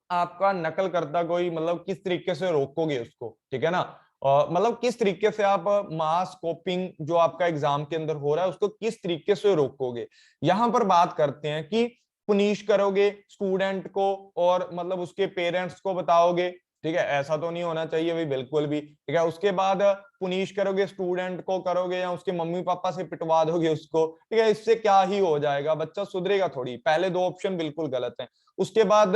आपका नकल करता कोई, मतलब किस तरीके से रोकोगे उसको, ठीक है ना, मतलब किस तरीके से आप मास कॉपिंग जो आपका एग्जाम के अंदर हो रहा है उसको किस तरीके से रोकोगे। यहां पर बात करते हैं कि पुनिश करोगे स्टूडेंट को और मतलब उसके पेरेंट्स को बताओगे, ठीक है, ऐसा तो नहीं होना चाहिए भाई बिल्कुल भी। ठीक है, उसके बाद पुनिश करोगे स्टूडेंट को करोगे या उसके मम्मी पापा से पिटवा दोगे उसको, ठीक है, इससे क्या ही हो जाएगा, बच्चा सुधरेगा थोड़ी। पहले दो ऑप्शन बिल्कुल गलत है। उसके बाद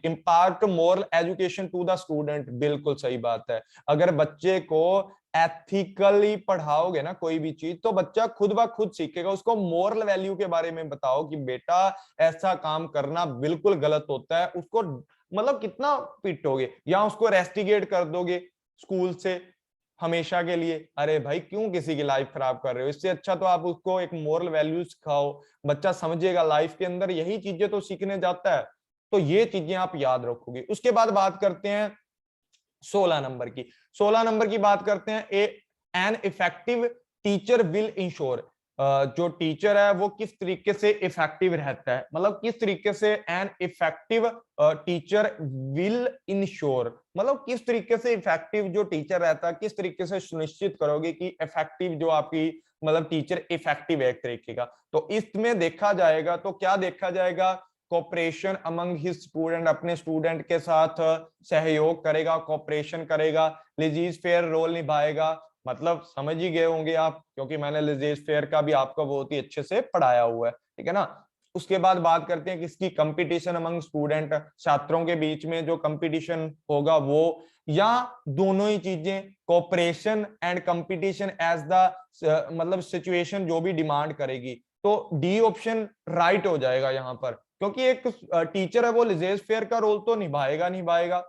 impart moral education to the student, बिल्कुल सही बात है। अगर बच्चे को एथिकली पढ़ाओगे ना कोई भी चीज, तो बच्चा खुद ब खुद सीखेगा। उसको मोरल वैल्यू के बारे में बताओ कि बेटा ऐसा काम करना बिल्कुल गलत होता है, उसको मतलब कितना पिटोगे, या उसको रेस्टिगेट कर दोगे स्कूल से हमेशा के लिए, अरे भाई क्यों किसी की लाइफ खराब कर रहे हो, इससे अच्छा तो आप उसको एक मोरल वैल्यू सिखाओ, बच्चा समझेगा, लाइफ के अंदर यही चीजें तो सीखने जाता है। तो ये चीजें आप याद रखोगे। उसके बाद बात करते हैं 16 नंबर की। 16 नंबर की बात करते हैं an effective teacher will ensure, जो टीचर है वो किस तरीके से इफेक्टिव रहता है, मतलब किस तरीके से an effective teacher will ensure, मतलब किस तरीके से इफेक्टिव जो टीचर रहता है, किस तरीके से सुनिश्चित करोगे कि इफेक्टिव जो आपकी मतलब टीचर इफेक्टिव है एक तरीके का। तो इसमें देखा जाएगा, तो क्या देखा जाएगा, कोऑपरेशन अमंग हिज स्टूडेंट, अपने स्टूडेंट के साथ सहयोग करेगा, कोऑपरेशन करेगा, लिजीज फेयर रोल निभाएगा, मतलब समझ ही गए होंगे आप, क्योंकि मैंने लिजीज फेयर का भी आपको बहुत ही अच्छे से पढ़ाया हुआ है, ठीक है ना। उसके बाद बात करते हैं किसकी, कंपटीशन अमंग स्टूडेंट, छात्रों के बीच में जो कंपटीशन होगा वो, या दोनों ही चीजें, cooperation and competition as the मतलब सिचुएशन जो भी डिमांड करेगी। तो डी ऑप्शन राइट हो जाएगा यहाँ पर, क्योंकि एक टीचर है वो लिजेज फेयर का रोल तो निभाएगा निभाएगा,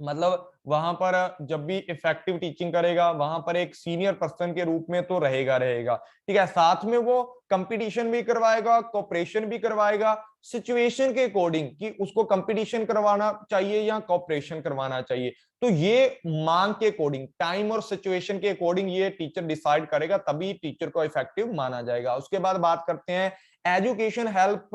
मतलब वहां पर जब भी इफेक्टिव टीचिंग करेगा वहां पर एक सीनियर पर्सन के रूप में तो रहेगा रहेगा, ठीक है, साथ में वो कंपटीशन भी करवाएगा, कोऑपरेशन भी करवाएगा, सिचुएशन के अकॉर्डिंग कि उसको कंपटीशन करवाना चाहिए या कोऑपरेशन करवाना चाहिए। तो ये मांग के अकॉर्डिंग, टाइम और सिचुएशन के अकॉर्डिंग ये टीचर डिसाइड करेगा, तभी टीचर को इफेक्टिव माना जाएगा। उसके बाद बात करते हैं एजुकेशन हेल्प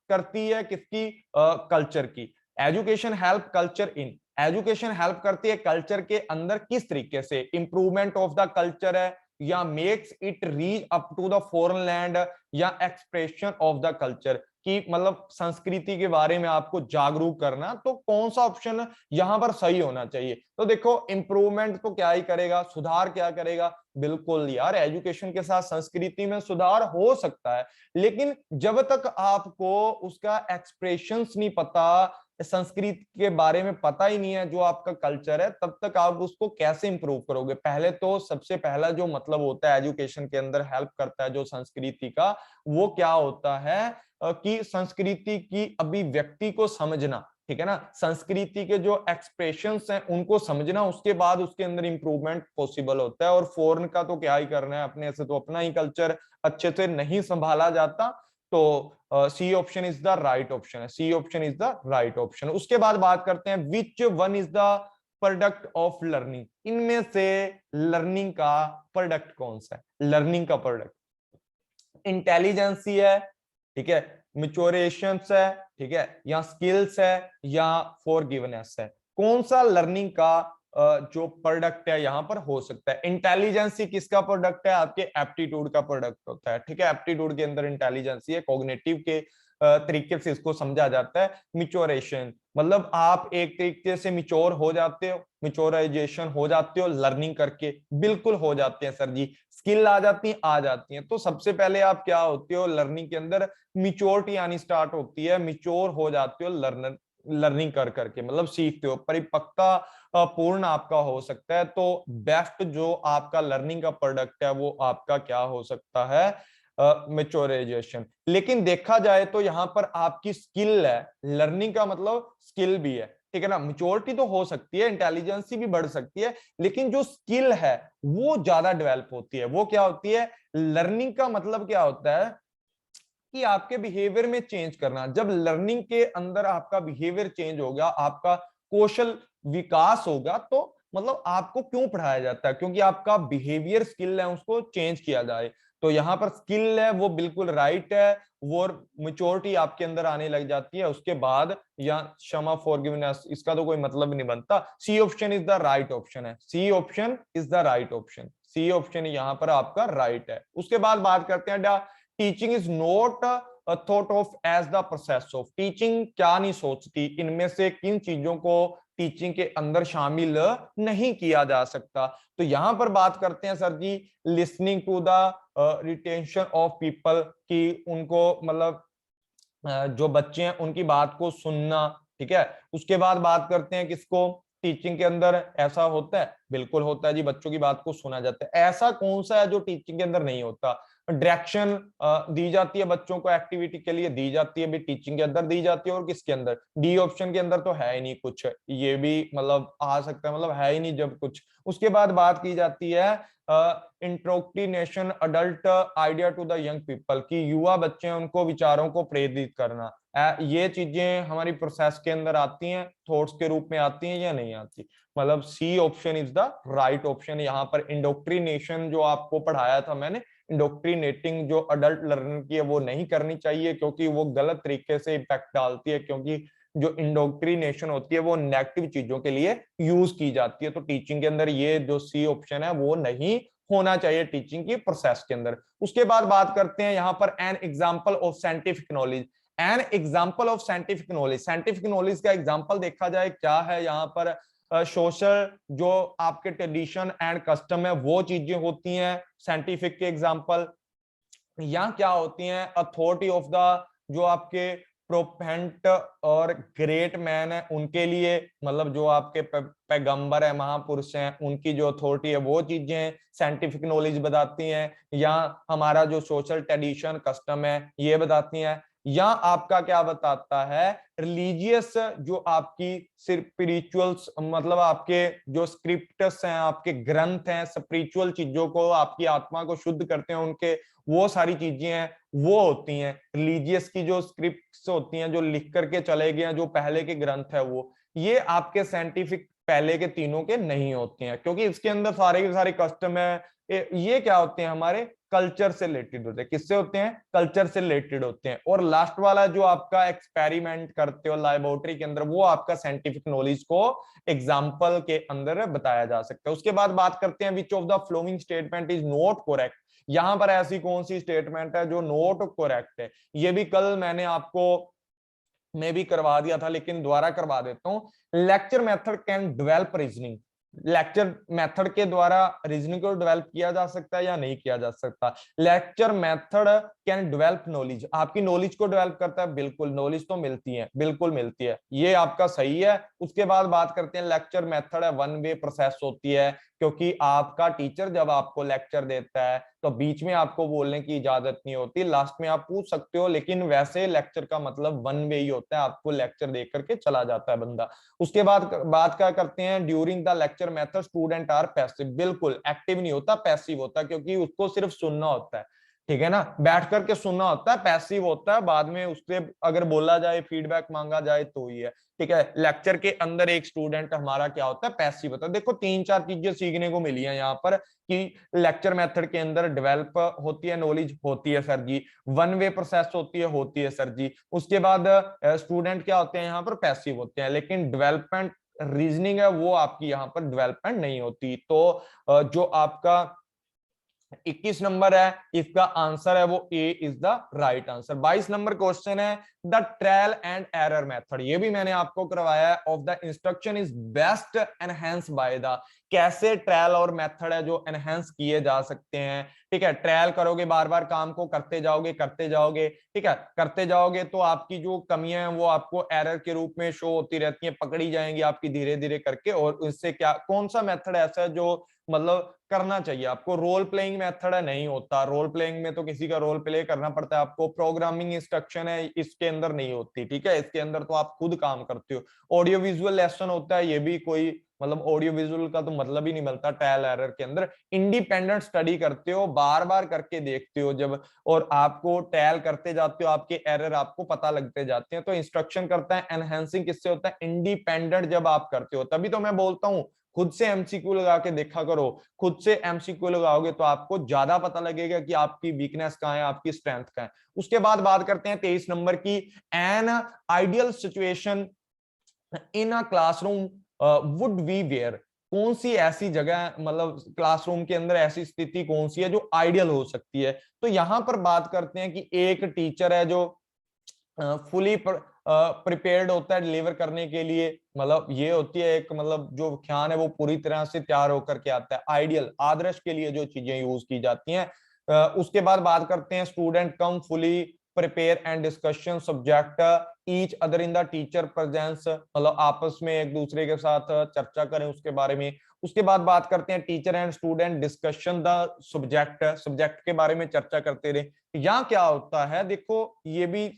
करती है किसकी, कल्चर की। Education help culture in, education help करती है कल्चर के अंदर किस तरीके से, इंप्रूवमेंट ऑफ द कल्चर है, या makes it reach up to the foreign land, या एक्सप्रेशन ऑफ द कल्चर, कि मतलब संस्कृति के बारे में आपको जागरूक करना, तो कौन सा ऑप्शन यहां पर सही होना चाहिए। तो देखो इंप्रूवमेंट तो क्या ही करेगा, सुधार क्या करेगा, बिल्कुल यार एजुकेशन के साथ संस्कृति में सुधार हो सकता है, लेकिन जब तक आपको उसका एक्सप्रेशंस नहीं पता, संस्कृत के बारे में पता ही नहीं है, जो आपका कल्चर है, तब तक आप उसको कैसे इंप्रूव करोगे। पहले तो सबसे पहला जो मतलब होता है एजुकेशन के अंदर हेल्प करता है जो संस्कृति का, वो क्या होता है कि संस्कृति की अभिव्यक्ति को समझना, ठीक है ना, संस्कृति के जो एक्सप्रेशंस हैं उनको समझना, उसके बाद उसके अंदर इंप्रूवमेंट पॉसिबल होता है। और फॉरेन का तो क्या ही करना है, अपने से तो अपना ही कल्चर अच्छे से नहीं संभाला जाता। तो C option is the right option है, C option is the right option. उसके बाद बात करते हैं which one is the product of learning, इनमें से लर्निंग का प्रोडक्ट कौन सा है। लर्निंग का प्रोडक्ट इंटेलिजेंसी है, ठीक है, मैच्योरेशन है, ठीक है, या स्किल्स है, या फॉरगिवनेस है। कौन सा लर्निंग का जो प्रोडक्ट है यहां पर हो सकता है। इंटेलिजेंसी किसका प्रोडक्ट है, आपके एप्टीट्यूड का प्रोडक्ट होता है, ठीक है, एप्टीट्यूड के अंदर इंटेलिजेंसी है, कॉग्निटिव के तरीके से इसको समझा जाता है। मिच्योरेशन मतलब आप एक तरीके से मिच्योर हो जाते हो, मिच्योराइजेशन हो जाते हो लर्निंग करके, बिल्कुल हो जाते हैं सर जी। स्किल आ जाती है, आ जाती हैं। तो सबसे पहले आप क्या होते हो लर्निंग के अंदर, मिच्योरिटी आनी स्टार्ट होती है, मिच्योर हो जाते हो लर्नर, लर्निंग कर करके, मतलब सीखते हो, परिपक्वता पूर्ण आपका हो सकता है। तो बेस्ट जो आपका लर्निंग का प्रोडक्ट है वो आपका क्या हो सकता है, मेच्योराइजेशन। लेकिन देखा जाए तो यहाँ पर आपकी स्किल है, लर्निंग का मतलब स्किल भी है, ठीक है ना। मेच्योरिटी तो हो सकती है, इंटेलिजेंसी भी बढ़ सकती है, लेकिन जो स्किल है वो ज्यादा डेवलप होती है। वो क्या होती है, लर्निंग का मतलब क्या होता है कि आपके बिहेवियर में चेंज करना। जब लर्निंग के अंदर आपका बिहेवियर चेंज होगा, आपका कौशल विकास होगा, तो मतलब आपको क्यों पढ़ाया जाता है, क्योंकि आपका बिहेवियर स्किल है, उसको चेंज किया जाए। तो यहाँ पर स्किल है वो बिल्कुल राइट है, वो मेच्योरिटी आपके अंदर आने लग जाती है उसके बाद, या क्षमा फॉरगिवनेस, इसका तो कोई मतलब नहीं बनता। C option is the right option है, C option is the right option, C option यहाँ पर आपका राइट है। उसके बाद बात करते हैं teaching is not thought of as the process of, teaching क्या नहीं सोचती, इनमें से किन चीजों को टीचिंग के अंदर शामिल नहीं किया जा सकता। तो यहां पर बात करते हैं sir ji listening to the retention of people, कि उनको मतलब जो बच्चे हैं उनकी बात को सुनना, ठीक है। उसके बाद बात करते हैं किसको, टीचिंग के अंदर ऐसा होता है, बिल्कुल होता है जी, बच्चों की बात को सुना जाता है। ऐसा कौन सा है जो टीचिंग के अंदर नहीं होता। डायरेक्शन दी जाती है बच्चों को, एक्टिविटी के लिए दी जाती है, भी टीचिंग के अंदर दी जाती है। और किसके अंदर, डी ऑप्शन के अंदर तो है ही नहीं कुछ, ये भी मतलब आ सकता है, मतलब है ही नहीं जब कुछ। उसके बाद बात की जाती है indoctrination adult idea to the young people, की युवा बच्चे हैं उनको विचारों को प्रेरित करना। ये चीजें हमारी प्रोसेस के अंदर आती हैं, थॉट्स के रूप में आती हैं या नहीं आती। मतलब C option is the right option. यहाँ पर इंडोक्ट्रिनेशन जो आपको पढ़ाया था मैंने, इंडोक्ट्रिनेटिंग जो अडल्ट लर्नर की है वो नहीं करनी चाहिए, क्योंकि वो गलत तरीके से इम्पैक्ट डालती है, क्योंकि जो इंडोक्ट्रिनेशन होती है वो नेगेटिव चीजों के लिए यूज की जाती है। तो टीचिंग के अंदर ये जो सी ऑप्शन है वो नहीं होना चाहिए टीचिंग की प्रोसेस के अंदर। उसके बाद बात करते हैं यहाँ पर an example of scientific knowledge, an example of scientific knowledge. Scientific knowledge का एग्जाम्पल देखा जाए क्या है यहाँ पर, सोशल जो आपके ट्रेडिशन एंड कस्टम है वो चीजें होती हैं साइंटिफिक के एग्जाम्पल, या क्या होती हैं अथॉरिटी ऑफ द जो आपके प्रोपेंट और ग्रेट मैन है उनके लिए, मतलब जो आपके पैगंबर है, महापुरुष हैं, उनकी जो अथॉरिटी है वो चीजें साइंटिफिक नॉलेज बताती हैं, या हमारा जो सोशल ट्रेडिशन कस्टम है ये बताती हैं, या आपका क्या बताता है रिलीजियस जो आपकी स्पिरिचुअल्स, मतलब आपके जो स्क्रिप्ट्स हैं, आपके ग्रंथ हैं, स्पिरिचुअल चीजों को, आपकी आत्मा को शुद्ध करते हैं उनके, वो सारी चीजें हैं वो होती हैं रिलीजियस की जो स्क्रिप्ट्स होती हैं, जो लिख करके चले गए हैं, जो पहले के ग्रंथ है वो, ये आपके साइंटिफिक पहले के तीनों के नहीं होते हैं, क्योंकि इसके अंदर सारे के सारे कस्टम है। ये क्या होते हैं हमारे कल्चर से रिलेटेड होते हैं, किससे होते हैं, कल्चर से रिलेटेड होते हैं। और लास्ट वाला जो आपका एक्सपेरिमेंट करते हो लैबोरेटरी के अंदर, वो आपका साइंटिफिक नॉलेज को एग्जाम्पल के अंदर बताया जा सकता है। उसके बाद बात करते हैं विच of the following statement is not correct, यहां पर ऐसी कौन सी स्टेटमेंट है जो नॉट करेक्ट है। ये भी कल मैंने आपको मैं भी करवा दिया था, लेकिन दोबारा करवा देता हूं। Lecture method can develop reasoning, lecture method के द्वारा रीजनिंग को डेवलप किया जा सकता है या नहीं किया जा सकता? Lecture method can develop knowledge, आपकी नॉलेज को डेवलप करता है, बिल्कुल नॉलेज तो मिलती है, बिल्कुल मिलती है, ये आपका सही है। उसके बाद बात करते हैं लेक्चर मेथड है वन वे प्रोसेस होती है, क्योंकि आपका टीचर जब आपको लेक्चर देता है तो बीच में आपको बोलने की इजाजत नहीं होती, लास्ट में आप पूछ सकते हो, लेकिन वैसे लेक्चर का मतलब वन वे ही होता है, आपको लेक्चर दे करके चला जाता है बंदा। उसके बाद बात क्या करते हैं, during the lecture method student are passive, बिल्कुल एक्टिव नहीं होता, पैसिव होता, क्योंकि उसको सिर्फ सुनना होता है, ठीक है ना, बैठ करके सुनना होता है, पैसिव होता है, बाद में उससे अगर बोला जाए फीडबैक मांगा जाए तो ही है, ठीक है। लेक्चर के अंदर एक स्टूडेंट हमारा क्या होता है, पैसिव होता है। देखो तीन चार चीजें सीखने को मिली है यहाँ पर कि लेक्चर मेथड के अंदर डेवलप होती है नॉलेज, होती है सर जी, वन वे प्रोसेस होती है सर जी। उसके बाद स्टूडेंट क्या होते हैं यहाँ पर, पैसिव होते हैं, लेकिन डेवलपमेंट रीजनिंग है वो आपकी यहाँ पर डेवलपमेंट नहीं होती। तो जो आपका 21 नंबर है, इसका आंसर है वो A is the right answer. 22 number question है the trial and error method, ये भी मैंने आपको करवाया है, of the instruction is best enhance by the, कैसे ट्रायल और मेथड है जो एनहेंस किए जा सकते हैं, ठीक है। ट्रायल करोगे, बार बार काम को करते जाओगे, ठीक है, करते जाओगे तो आपकी जो कमियां हैं वो आपको एरर के रूप में शो होती रहती हैं, पकड़ी जाएंगी आपकी धीरे धीरे करके, और इससे क्या, कौन सा मेथड ऐसा है जो मतलब करना चाहिए आपको, रोल प्लेइंग मेथड है, नहीं होता, रोल प्लेइंग में तो किसी का रोल प्ले करना पड़ता है आपको, प्रोग्रामिंग इंस्ट्रक्शन है इसके अंदर नहीं होती, ठीक है, इसके अंदर तो आप खुद काम करते हो। ऑडियो विजुअल लेसन होता है, ये भी कोई मतलब ऑडियो विजुअल का तो मतलब ही नहीं मिलता ट्रायल एरर के अंदर, इंडिपेंडेंट स्टडी करते हो, बार बार करके देखते हो जब, और आपको ट्रायल करते जाते हो, आपके एरर आपको पता लगते जाते हैं। तो इंस्ट्रक्शन करता है एनहेंसिंग, किससे होता है, इंडिपेंडेंट जब आप करते हो, तभी तो मैं बोलता हूँ खुद से एमसीक्यू लगा के देखा करो, खुद से एमसीक्यू लगाओगे तो आपको ज्यादा पता लगेगा कि आपकी वीकनेस कहाँ है, आपकी स्ट्रेंथ कहाँ है। उसके बाद बात करते हैं 23 नंबर की, an ideal situation in a classroom would we where, कौन सी ऐसी जगह मतलब क्लासरूम के अंदर ऐसी स्थिति कौन सी है जो आइडियल हो सकती है। तो यहां पर बात करते हैं कि एक टीचर है जो फुली प्रिपेयर्ड होता है डिलीवर करने के लिए, मतलब ये होती है एक मतलब जो व्याख्यान है वो पूरी तरह से तैयार होकर के आता है, आइडियल आदर्श के लिए जो चीजें यूज की जाती हैं। उसके बाद बात करते हैं student come fully prepare and discussion subject each other in the teacher presence, मतलब आपस में एक दूसरे के साथ चर्चा करें उसके बारे में। उसके बाद बात करते हैं teacher and student discussion the subject, subject के बारे में चर्चा करते रहे। यहाँ क्या होता है, देखो ये भी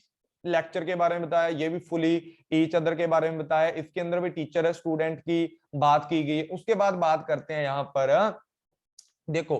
लेक्चर के बारे में बताया, ये भी फुली ईच अदर के बारे में बताया, इसके अंदर भी टीचर है स्टूडेंट की बात की गई। उसके बाद बात करते हैं यहाँ पर देखो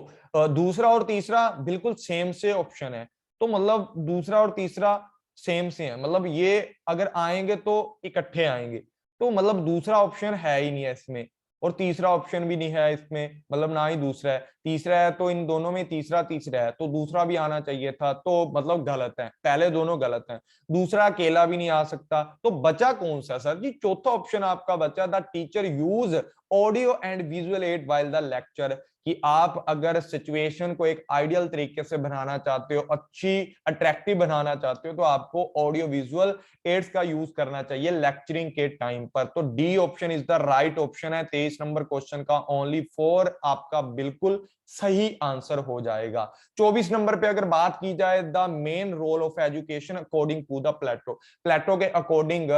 दूसरा और तीसरा बिल्कुल सेम से ऑप्शन है, तो मतलब दूसरा और तीसरा सेम से है, मतलब ये अगर आएंगे तो इकट्ठे आएंगे, तो मतलब दूसरा ऑप्शन है ही नहीं है इसमें, और तीसरा ऑप्शन भी नहीं है इसमें, मतलब ना ही दूसरा है, तीसरा है, तो इन दोनों में तीसरा तीसरा है, तो दूसरा भी आना चाहिए था, तो मतलब गलत है, पहले दोनों गलत हैं, दूसरा अकेला भी नहीं आ सकता, तो बचा कौन सा सर जी, चौथा ऑप्शन आपका बचा, the teacher use audio and visual add while the lecture, कि आप अगर सिचुएशन को एक आइडियल तरीके से बनाना चाहते हो, अच्छी अट्रैक्टिव बनाना चाहते हो, तो आपको ऑडियो विजुअल एड्स का यूज करना चाहिए लेक्चरिंग के टाइम पर। तो D option is the right option है 23 नंबर क्वेश्चन का, ओनली 4 आपका बिल्कुल सही आंसर हो जाएगा। 24 नंबर पे अगर बात की जाए, the main role of education according to the Plato, Plato के अकॉर्डिंग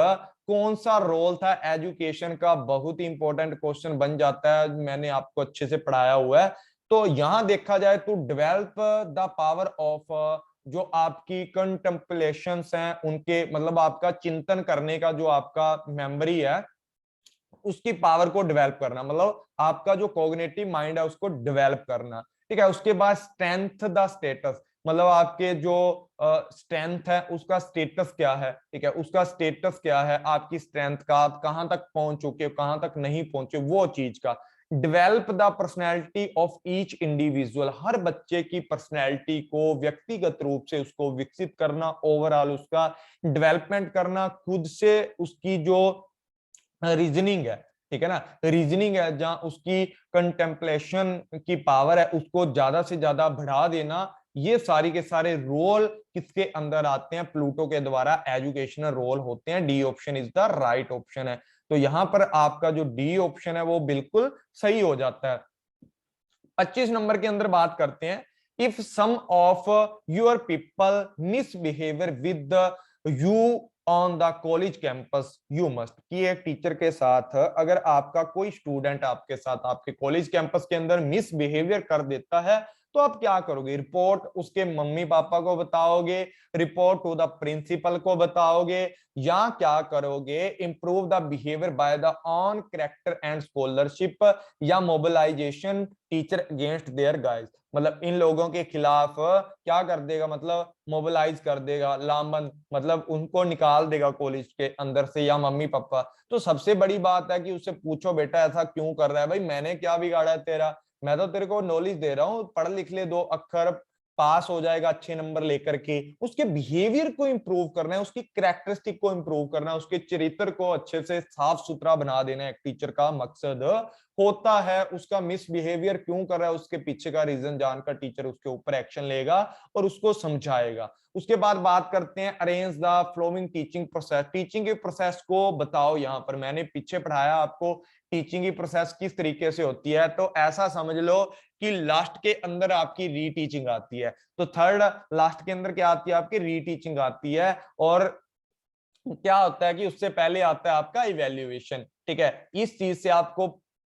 कौन सा रोल था एजुकेशन का, बहुत ही इंपॉर्टेंट क्वेश्चन बन जाता है, मैंने आपको अच्छे से पढ़ाया हुआ है। तो यहां देखा जाए तो डेवलप द पावर ऑफ, जो आपकी कंटेम्पलेशंस हैं उनके मतलब आपका चिंतन करने का जो आपका मेमोरी है उसकी पावर को डेवलप करना, मतलब आपका जो कॉग्निटिव माइंड है उसको डेवलप करना, ठीक है। उसके बाद स्ट्रेंथ द स्टेटस, मतलब आपके जो स्ट्रेंथ है उसका स्टेटस क्या है, ठीक है, उसका स्टेटस क्या है, आपकी स्ट्रेंथ का, आप कहां तक पहुंच चुके हो, कहां तक नहीं पहुंचे, वो चीज का। Develop the personality of each individual, हर बच्चे की पर्सनैलिटी को व्यक्तिगत रूप से उसको विकसित करना, ओवरऑल उसका डेवलपमेंट करना, खुद से उसकी जो रीजनिंग है, ठीक है ना, रीजनिंग है, जहां उसकी कंटेम्पलेशन की पावर है उसको ज्यादा से ज्यादा बढ़ा देना, ये सारी के सारे रोल किसके अंदर आते हैं, प्लूटो के द्वारा एजुकेशनल रोल होते हैं। D option is the right option है। तो यहां पर आपका जो डी ऑप्शन है वो बिल्कुल सही हो जाता है। 25 नंबर के अंदर बात करते हैं, if some of your people misbehaviour with you on the college campus you must, कि एक टीचर के साथ अगर आपका कोई स्टूडेंट आपके साथ आपके कॉलेज कैंपस के अंदर मिसबिहेवियर कर देता है तो आप क्या करोगे? रिपोर्ट उसके मम्मी पापा को बताओगे, रिपोर्ट टू द प्रिंसिपल को बताओगे, या क्या करोगे? Improve the behaviour by the on character and scholarship, या mobilisation teacher against their guys, मतलब इन लोगों के खिलाफ क्या कर देगा, मतलब मोबिलाइज कर देगा, लामबंद, मतलब उनको निकाल देगा कॉलेज के अंदर से, या मम्मी पापा। तो सबसे बड़ी बात है कि उससे पूछो बेटा ऐसा क्यों कर रहा है, भाई मैंने क्या बिगाड़ा है तेरा, मैं तो तेरे को नॉलेज दे रहा हूँ, पढ़ लिख ले, 2 अक्षर, पास हो जाएगा अच्छे नंबर लेकर के। उसके बिहेवियर को इंप्रूव करना है, उसकी कैरेक्टरिस्टिक को इंप्रूव करना है, उसके चरित्र को अच्छे से साफ सुथरा बना देना है, एक टीचर का मकसद होता है। उसका मिसबिहेवियर क्यों कर रहा है, उसके पीछे का रीजन जानकर टीचर उसके ऊपर एक्शन लेगा और उसको समझाएगा। उसके बाद बात करते हैं arrange the flowing teaching process, teaching के प्रोसेस को बताओ। यहाँ पर मैंने पीछे पढ़ाया आपको टीचिंग की प्रोसेस किस तरीके से होती है, तो ऐसा समझ लो कि लास्ट के अंदर आपकी रीटीचिंग आती है। तो थर्ड लास्ट के अंदर क्या आती है, आपकी रीटीचिंग आती है। और क्या होता है कि उससे पहले आता है आपका इवेल्युएशन। ठीक है, इस चीज से आपको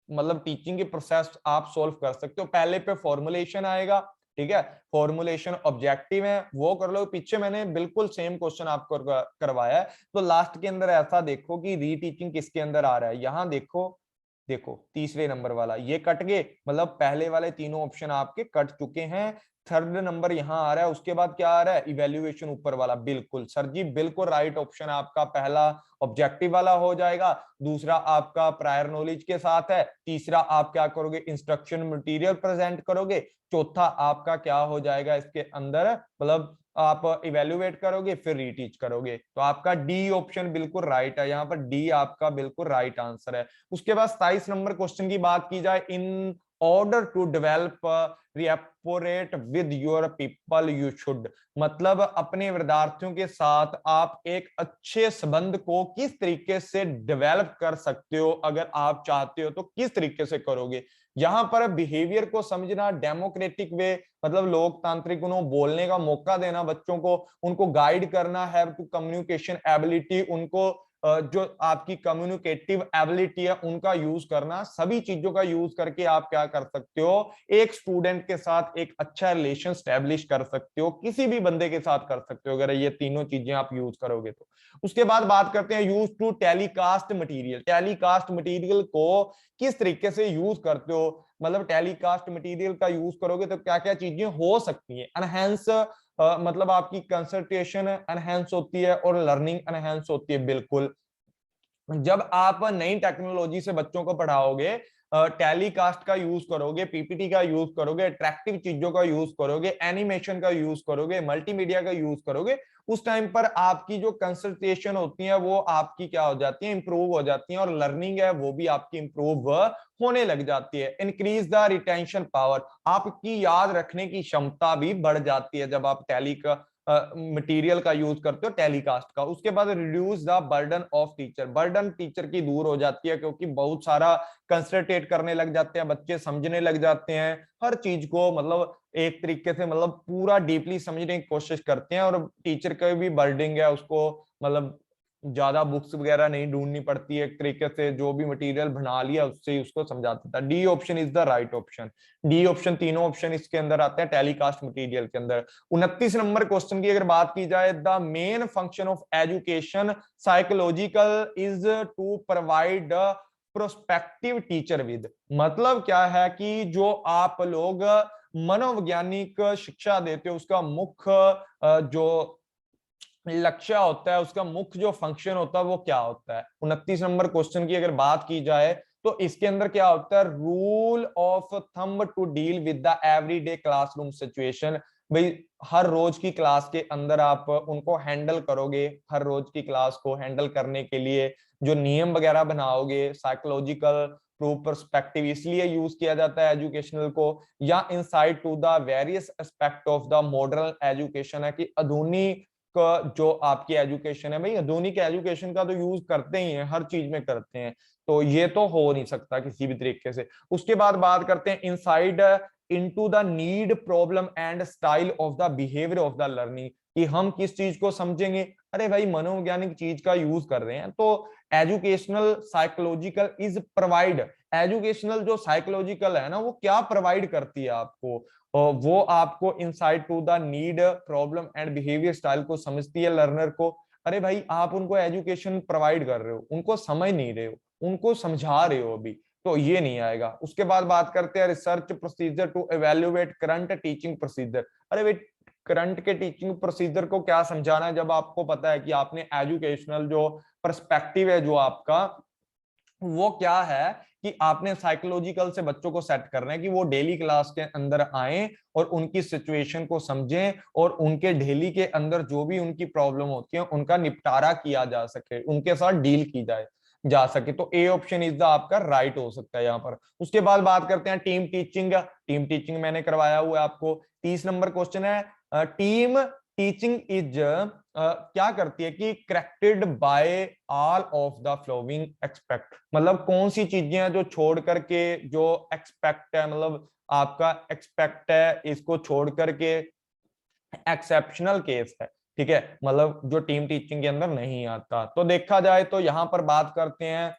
मतलब टीचिंग की प्रोसेस आप सोल्व कर सकते हो। पहले पे फॉर्मुलेशन आएगा, ठीक है, फॉर्मुलेशन ऑब्जेक्टिव है, वो कर लो। पीछे मैंने बिल्कुल सेम क्वेश्चन आपको करवाया है। तो लास्ट के अंदर ऐसा देखो कि रीटीचिंग किसके अंदर आ रहा है, यहां देखो, देखो तीसरे नंबर वाला ये कट गए, मतलब पहले वाले तीनों ऑप्शन आपके कट चुके हैं। थर्ड नंबर यहां आ रहा है, उसके बाद क्या आ रहा है, इवेल्युएशन ऊपर वाला। बिल्कुल सर जी, बिल्कुल राइट ऑप्शन आपका पहला ऑब्जेक्टिव वाला हो जाएगा, दूसरा आपका प्रायर नॉलेज के साथ है, तीसरा आप क्या करोगे, इंस्ट्रक्शन मटेरियल प्रेजेंट करोगे, चौथा आपका क्या हो जाएगा इसके अंदर, मतलब आप इवेल्युएट करोगे फिर रीटीच करोगे। तो आपका डी ऑप्शन बिल्कुल राइट है, यहाँ पर डी आपका बिल्कुल राइट आंसर है। उसके बाद 27 नंबर क्वेश्चन की बात की जाए, in order to develop rapport with your people you should, मतलब अपने विद्यार्थियों के साथ आप एक अच्छे संबंध को किस तरीके से डेवलप कर सकते हो, अगर आप चाहते हो तो किस तरीके से करोगे। यहां पर बिहेवियर को समझना, डेमोक्रेटिक वे, मतलब लोकतांत्रिक उन्हें बोलने का मौका देना बच्चों को, उनको गाइड करना है टू कम्युनिकेशन एबिलिटी, उनको जो आपकी कम्युनिकेटिव एबिलिटी है उनका यूज करना, सभी चीजों का यूज करके आप क्या कर सकते हो, एक स्टूडेंट के साथ एक अच्छा रिलेशन स्टैब्लिश कर सकते हो, किसी भी बंदे के साथ कर सकते हो अगर ये तीनों चीजें आप यूज करोगे तो। उसके बाद बात करते हैं use to telecast material, telecast material को किस तरीके से यूज करते हो, मतलब टेलीकास्ट मटेरियल का यूज करोगे तो क्या क्या चीजें हो सकती है। एनहेंस मतलब आपकी कंसंट्रेशन एनहेंस होती है और लर्निंग एनहेंस होती है। बिल्कुल, जब आप नई टेक्नोलॉजी से बच्चों को पढ़ाओगे, टेलीकास्ट का यूज करोगे, पीपीटी का यूज करोगे, अट्रैक्टिव चीजों का यूज करोगे, एनिमेशन का यूज करोगे, मल्टीमीडिया का यूज करोगे, उस टाइम पर आपकी जो कंसंट्रेशन होती है वो आपकी क्या हो जाती है, इंप्रूव हो जाती है, और लर्निंग है वो भी आपकी इंप्रूव होने लग जाती है। इंक्रीज द रिटेंशन पावर, आपकी याद रखने की क्षमता भी बढ़ जाती है जब आप टैली का मटेरियल का यूज करते हो, टेलीकास्ट का। उसके बाद reduce the burden of teacher, burden teacher की दूर हो जाती है, क्योंकि बहुत सारा कंसंट्रेट करने लग जाते हैं बच्चे, समझने लग जाते हैं हर चीज को, मतलब एक तरीके से मतलब पूरा डीपली समझने की कोशिश करते हैं, और टीचर का भी बर्डिंग है उसको, मतलब ज्यादा बुक्स वगैरह नहीं ढूंढनी पड़ती है, एक तरीके से जो भी मटेरियल बना लिया उससे ही उसको समझाता था। D option is the right option, D option, तीनों ऑप्शन इसके अंदर आते हैं टेलीकास्ट मटेरियल के अंदर। 29 नंबर क्वेश्चन की अगर बात की जाए, the main function of education psychological is to provide prospective teacher with, मतलब क्या है कि जो आप लोग मनोवैज्ञानिक शिक्षा देते हो उसका मुख्य जो लक्ष्य होता है, उसका मुख्य जो फंक्शन होता है वो क्या होता है। 29 नंबर क्वेश्चन की अगर बात की जाए तो इसके अंदर क्या होता है, rule of thumb to deal with the everyday classroom situation, भाई हर रोज की क्लास के अंदर आप उनको हैंडल करोगे, हर रोज की क्लास को हैंडल करने के लिए जो नियम वगैरह बनाओगे, साइकोलॉजिकल प्रूव पर्सपेक्टिव इसलिए यूज किया जाता है एजुकेशनल को, या insight to the various aspect of the modern education है कि आधुनिक जो आपकी एजुकेशन है, भाई आधुनिक एजुकेशन का तो यूज करते ही हैं, हर चीज में करते हैं, तो ये तो हो नहीं सकता किसी भी तरीके से। उसके बाद बात करते हैं inside into the need, problem and style of the behaviour of the learning, कि हम किस चीज को समझेंगे। अरे भाई मनोवैज्ञानिक चीज का यूज कर रहे हैं, तो educational psychological is provide, educational जो साइकोलॉजिकल है ना वो क्या प्रोवाइड करती है आपको, और वो आपको insight to the need, problem and behaviour style को समझती है लर्नर को। अरे भाई आप उनको एजुकेशन प्रोवाइड कर रहे हो, उनको समझ नहीं रहे हो, उनको समझा रहे हो अभी, तो ये नहीं आएगा। उसके बाद बात करते हैं research procedure to evaluate current teaching procedure. अरे भाई करंट के टीचिंग प्रोसीजर को क्या समझाना है, जब आपको पता है कि आपने एजुकेशनल जो पर्सपेक्टिव है जो आपका वो क्या है, कि आपने साइकोलॉजिकल से बच्चों को सेट करना है कि वो डेली क्लास के अंदर आए और उनकी सिचुएशन को समझें और उनके डेली के अंदर जो भी उनकी प्रॉब्लम होती है उनका निपटारा किया जा सके, उनके साथ डील की जाए जा सके। तो ए ऑप्शन इज द आपका राइट हो सकता है यहाँ पर। उसके बाद बात करते हैं टीम टीचिंग। टीम टीचिंग मैंने करवाया हुआ है आपको। 30 नंबर क्वेश्चन है, टीम टीचिंग इज क्या करती है कि corrected bye all of the flowing expect, मतलब कौन सी चीजें हैं जो छोड़ करके, जो एक्सपेक्ट है मतलब आपका एक्सपेक्ट है इसको छोड़ करके एक्सेप्शनल केस है, ठीक है, मतलब जो टीम टीचिंग के अंदर नहीं आता। तो देखा जाए तो यहां पर बात करते हैं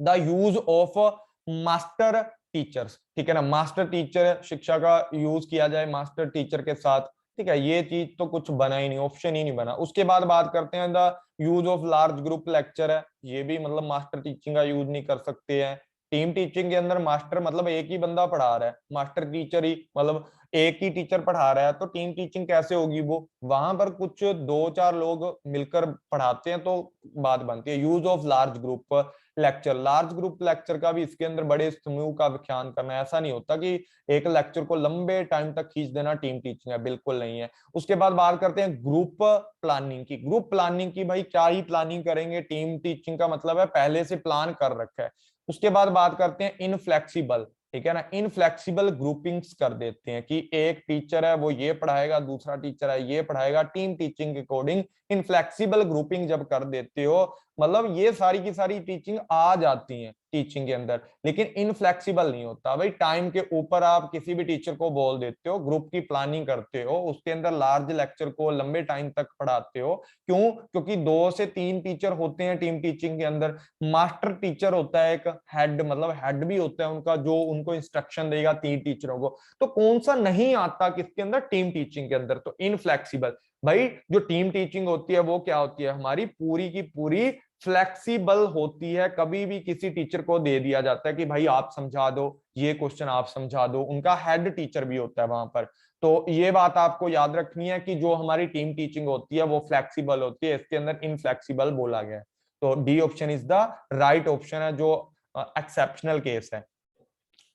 the use of master teachers, ठीक है ना, मास्टर टीचर शिक्षा का यूज किया जाए मास्टर टीचर के साथ, ठीक है, ये चीज तो कुछ बना ही नहीं, ऑप्शन ही नहीं बना। उसके बाद बात करते हैं the use of large group lecture है, ये भी मतलब मास्टर टीचिंग का यूज नहीं कर सकते हैं। टीम टीचिंग के अंदर मास्टर मतलब एक ही बंदा पढ़ा रहा है, मास्टर टीचर ही मतलब एक ही टीचर पढ़ा रहा है, तो टीम टीचिंग कैसे होगी, वो वहां पर कुछ 2-4 लोग मिलकर पढ़ाते हैं तो बात बनती है। Use of large group lecture, large group lecture का भी इसके अंदर बड़े समूह का व्याख्यान करना, ऐसा नहीं होता कि एक लेक्चर को लंबे टाइम तक खींच देना टीम टीचिंग है, बिल्कुल नहीं है। उसके बाद बात करते हैं ग्रुप प्लानिंग की। ग्रुप प्लानिंग की भाई क्या ही प्लानिंग करेंगे, टीम टीचिंग का मतलब है पहले से प्लान कर रखा है। उसके बाद बात करते हैं इनफ्लेक्सिबल, ठीक है ना, इनफ्लेक्सिबल ग्रुपिंग्स कर देते हैं कि एक टीचर है वो ये पढ़ाएगा, दूसरा टीचर है ये पढ़ाएगा, टीम टीचिंग के अकॉर्डिंग इनफ्लेक्सिबल ग्रुपिंग जब कर देते हो, मतलब ये सारी की सारी टीचिंग आ जाती है टीचिंग के अंदर, लेकिन इनफ्लेक्सिबल नहीं होता भाई। टाइम के ऊपर आप किसी भी टीचर को बोल देते हो, ग्रुप की प्लानिंग करते हो, उसके अंदर लार्ज लेक्चर को लंबे टाइम तक पढ़ाते हो, क्यों, क्योंकि 2 से 3 टीचर होते हैं टीम टीचिंग के अंदर। मास्टर टीचर होता है एक हेड, मतलब हेड भी होता है उनका जो उनको इंस्ट्रक्शन देगा 3 टीचरों को, तो कौन सा नहीं आता किसके अंदर, टीम टीचिंग के अंदर, तो इनफ्लेक्सिबल। भाई जो टीम टीचिंग होती है वो क्या होती है, हमारी पूरी की पूरी फ्लेक्सिबल होती है, कभी भी किसी टीचर को दे दिया जाता है कि भाई आप समझा दो, ये क्वेश्चन आप समझा दो, उनका हेड टीचर भी होता है वहां पर। तो ये बात आपको याद रखनी है कि जो हमारी टीम टीचिंग होती है वो फ्लेक्सिबल होती है, इसके अंदर इनफ्लेक्सिबल बोला गया है। तो D option is the right option है, जो एक्सेप्शनल केस है।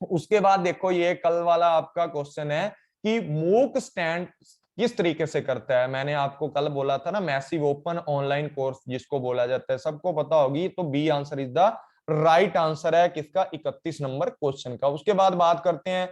उसके बाद देखो ये कल वाला आपका क्वेश्चन है कि मूक स्टैंड किस तरीके से करता है। मैंने आपको कल बोला था ना मैसिव ओपन ऑनलाइन कोर्स जिसको बोला जाता है, सबको पता होगी, तो B answer is the right answer है किसका, 31 नंबर क्वेश्चन का। उसके बाद बात करते हैं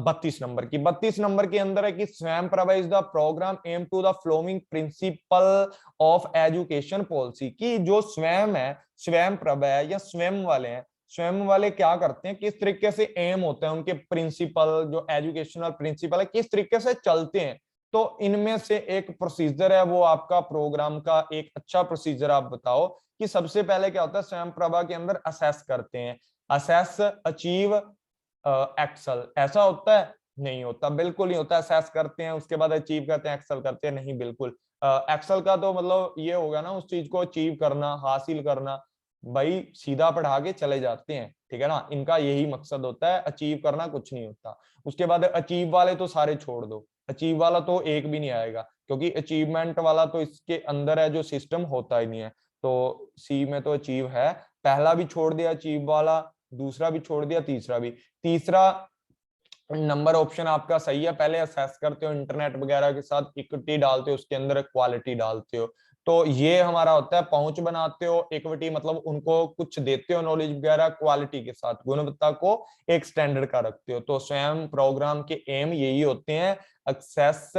32 नंबर की। 32 नंबर के अंदर है कि Swayam Prabha is the programme aim to the following principle of education policy, की जो स्वयं है, स्वयं प्रभा है या स्वयं वाले हैं, स्वयं वाले क्या करते हैं, किस तरीके से एम होते हैं उनके प्रिंसिपल, जो एजुकेशनल प्रिंसिपल है किस तरीके से चलते हैं। तो इनमें से एक प्रोसीजर है वो आपका प्रोग्राम का एक अच्छा प्रोसीजर आप बताओ कि सबसे पहले क्या होता है, स्वयं प्रभा के अंदर असेस करते हैं, असेस अचीव एक्सल, ऐसा होता है, नहीं होता, बिल्कुल नहीं होता। असेस करते हैं उसके बाद अचीव करते हैं, एक्सल करते हैं, नहीं बिल्कुल। एक्सल का तो मतलब ये होगा ना उस चीज को अचीव करना, हासिल करना, भाई सीधा पढ़ा के चले जाते हैं, ठीक है ना, इनका यही मकसद होता है, अचीव करना कुछ नहीं होता। उसके बाद अचीव वाले तो सारे छोड़ दो, अचीव वाला तो एक भी नहीं आएगा, क्योंकि अचीवमेंट वाला तो इसके अंदर है जो सिस्टम होता ही नहीं है। तो सी में तो अचीव है, पहला भी छोड़ दिया अचीव वाला, दूसरा भी छोड़ दिया, तीसरा भी। तीसरा नंबर ऑप्शन आपका सही है, पहले असेस करते हो इंटरनेट वगैरह के साथ इक्विटी डालते हो, उसके अंदर क्वालिटी डालते हो, तो ये हमारा होता है पहुंच बनाते हो, इक्विटी मतलब उनको कुछ देते हो नॉलेज वगैरह, क्वालिटी के साथ गुणवत्ता को एक स्टैंडर्ड का रखते हो। तो स्वयं प्रोग्राम के एम यही होते हैं, एक्सेस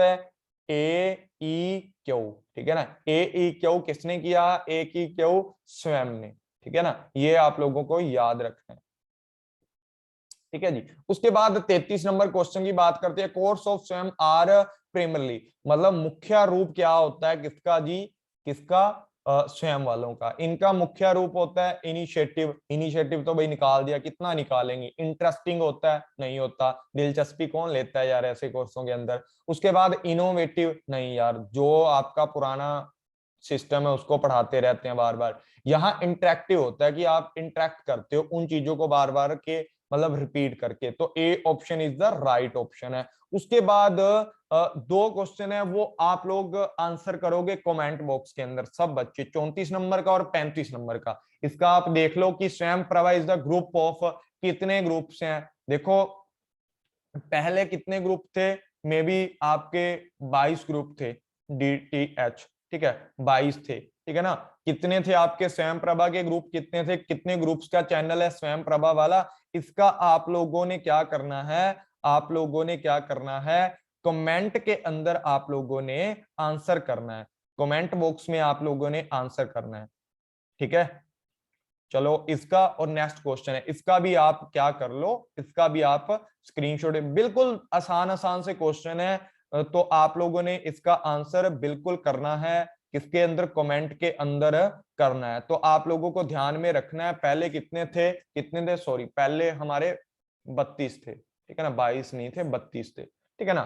ए ई क्यू, ठीक है ना। ए ई क्यू किसने किया, ए ई क्यू स्वयं ने, ठीक है ना। ये आप लोगों को याद रखना है, ठीक है जी। उसके बाद 33 नंबर क्वेश्चन की बात करते हैं, कोर्स ऑफ स्वयं आर प्रेमरली, मतलब मुख्य रूप क्या होता है किसका जी, किसका, स्वयं वालों का। इनका मुख्य रूप होता है इनिशिएटिव, इनिशिएटिव तो भाई निकाल दिया, कितना निकालेंगे, इंटरेस्टिंग होता है, नहीं होता, दिलचस्पी कौन लेता है यार ऐसे कोर्सों के अंदर। उसके बाद इनोवेटिव, नहीं यार, जो आपका पुराना सिस्टम है उसको पढ़ाते रहते हैं बार बार। यहाँ इंटरेक्टिव होता है कि आप इंटरेक्ट करते हो उन चीजों को बार बार के, मतलब रिपीट करके। तो A option is the right option है। उसके बाद दो क्वेश्चन है वो आप लोग आंसर करोगे कमेंट बॉक्स के अंदर, सब बच्चे, 34 नंबर का और 35 नंबर का। इसका आप देख लो कि Swayam Prabha is the group of, कितने ग्रुप्स हैं देखो, पहले कितने ग्रुप थे, मे बी आपके 22 ग्रुप थे, DTH, ठीक है, 22 थे, ठीक है ना। कितने थे आपके स्वयं प्रभा के ग्रुप, कितने थे, कितने ग्रुप्स का चैनल है स्वयं प्रभा वाला। इसका आप लोगों ने क्या करना है, आप लोगों ने क्या करना है, कमेंट के अंदर आप लोगों ने आंसर करना है, कमेंट बॉक्स में आप लोगों ने आंसर करना है, ठीक है। चलो इसका और नेक्स्ट क्वेश्चन है, इसका भी आप क्या कर लो, इसका भी आप स्क्रीनशॉट, बिल्कुल आसान आसान से क्वेश्चन है। तो आप लोगों ने इसका आंसर बिल्कुल करना है, किसके अंदर, कमेंट के अंदर करना है। तो आप लोगों को ध्यान में रखना है, पहले कितने थे, कितने थे, सॉरी, पहले हमारे 32 थे, ठीक है ना, 22 नहीं थे, 32 थे, ठीक है ना।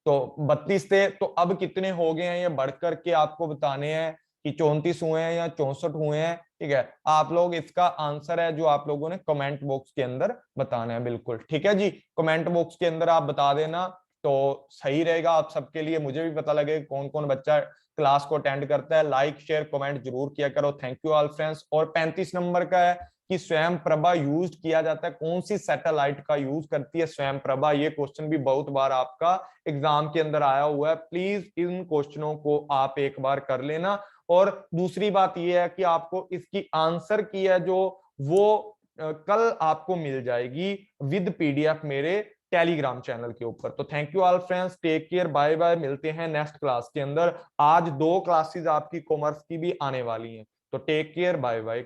तो 32 थे, तो अब कितने हो गए हैं ये बढ़ करके आपको बताने हैं कि 34 हुए हैं या 64 हुए हैं, ठीक है। आप लोग इसका आंसर है जो आप लोगों ने कमेंट बॉक्स के अंदर बताना है, बिल्कुल ठीक है जी। कमेंट बॉक्स के अंदर आप बता देना तो सही रहेगा आप सबके लिए, मुझे भी पता लगे कौन कौन बच्चा क्लास को अटेंड करता है। लाइक शेयर कमेंट जरूर किया करो। Thank you all friends. और 35 नंबर का है कि स्वयं प्रभा यूज किया जाता है, कौन सी सैटेलाइट का यूज करती है स्वयं प्रभा। ये क्वेश्चन भी बहुत बार आपका एग्जाम के अंदर आया हुआ है, प्लीज इन क्वेश्चनों को आप एक बार कर लेना। और दूसरी बात यह है कि आपको इसकी आंसर की है जो, वो कल आपको मिल जाएगी विद PDF मेरे टेलीग्राम चैनल के ऊपर। तो thank you all friends, take care, bye bye, मिलते हैं नेक्स्ट क्लास के अंदर। आज 2 क्लासेस आपकी कॉमर्स की भी आने वाली हैं, तो टेक केयर, बाय बाय।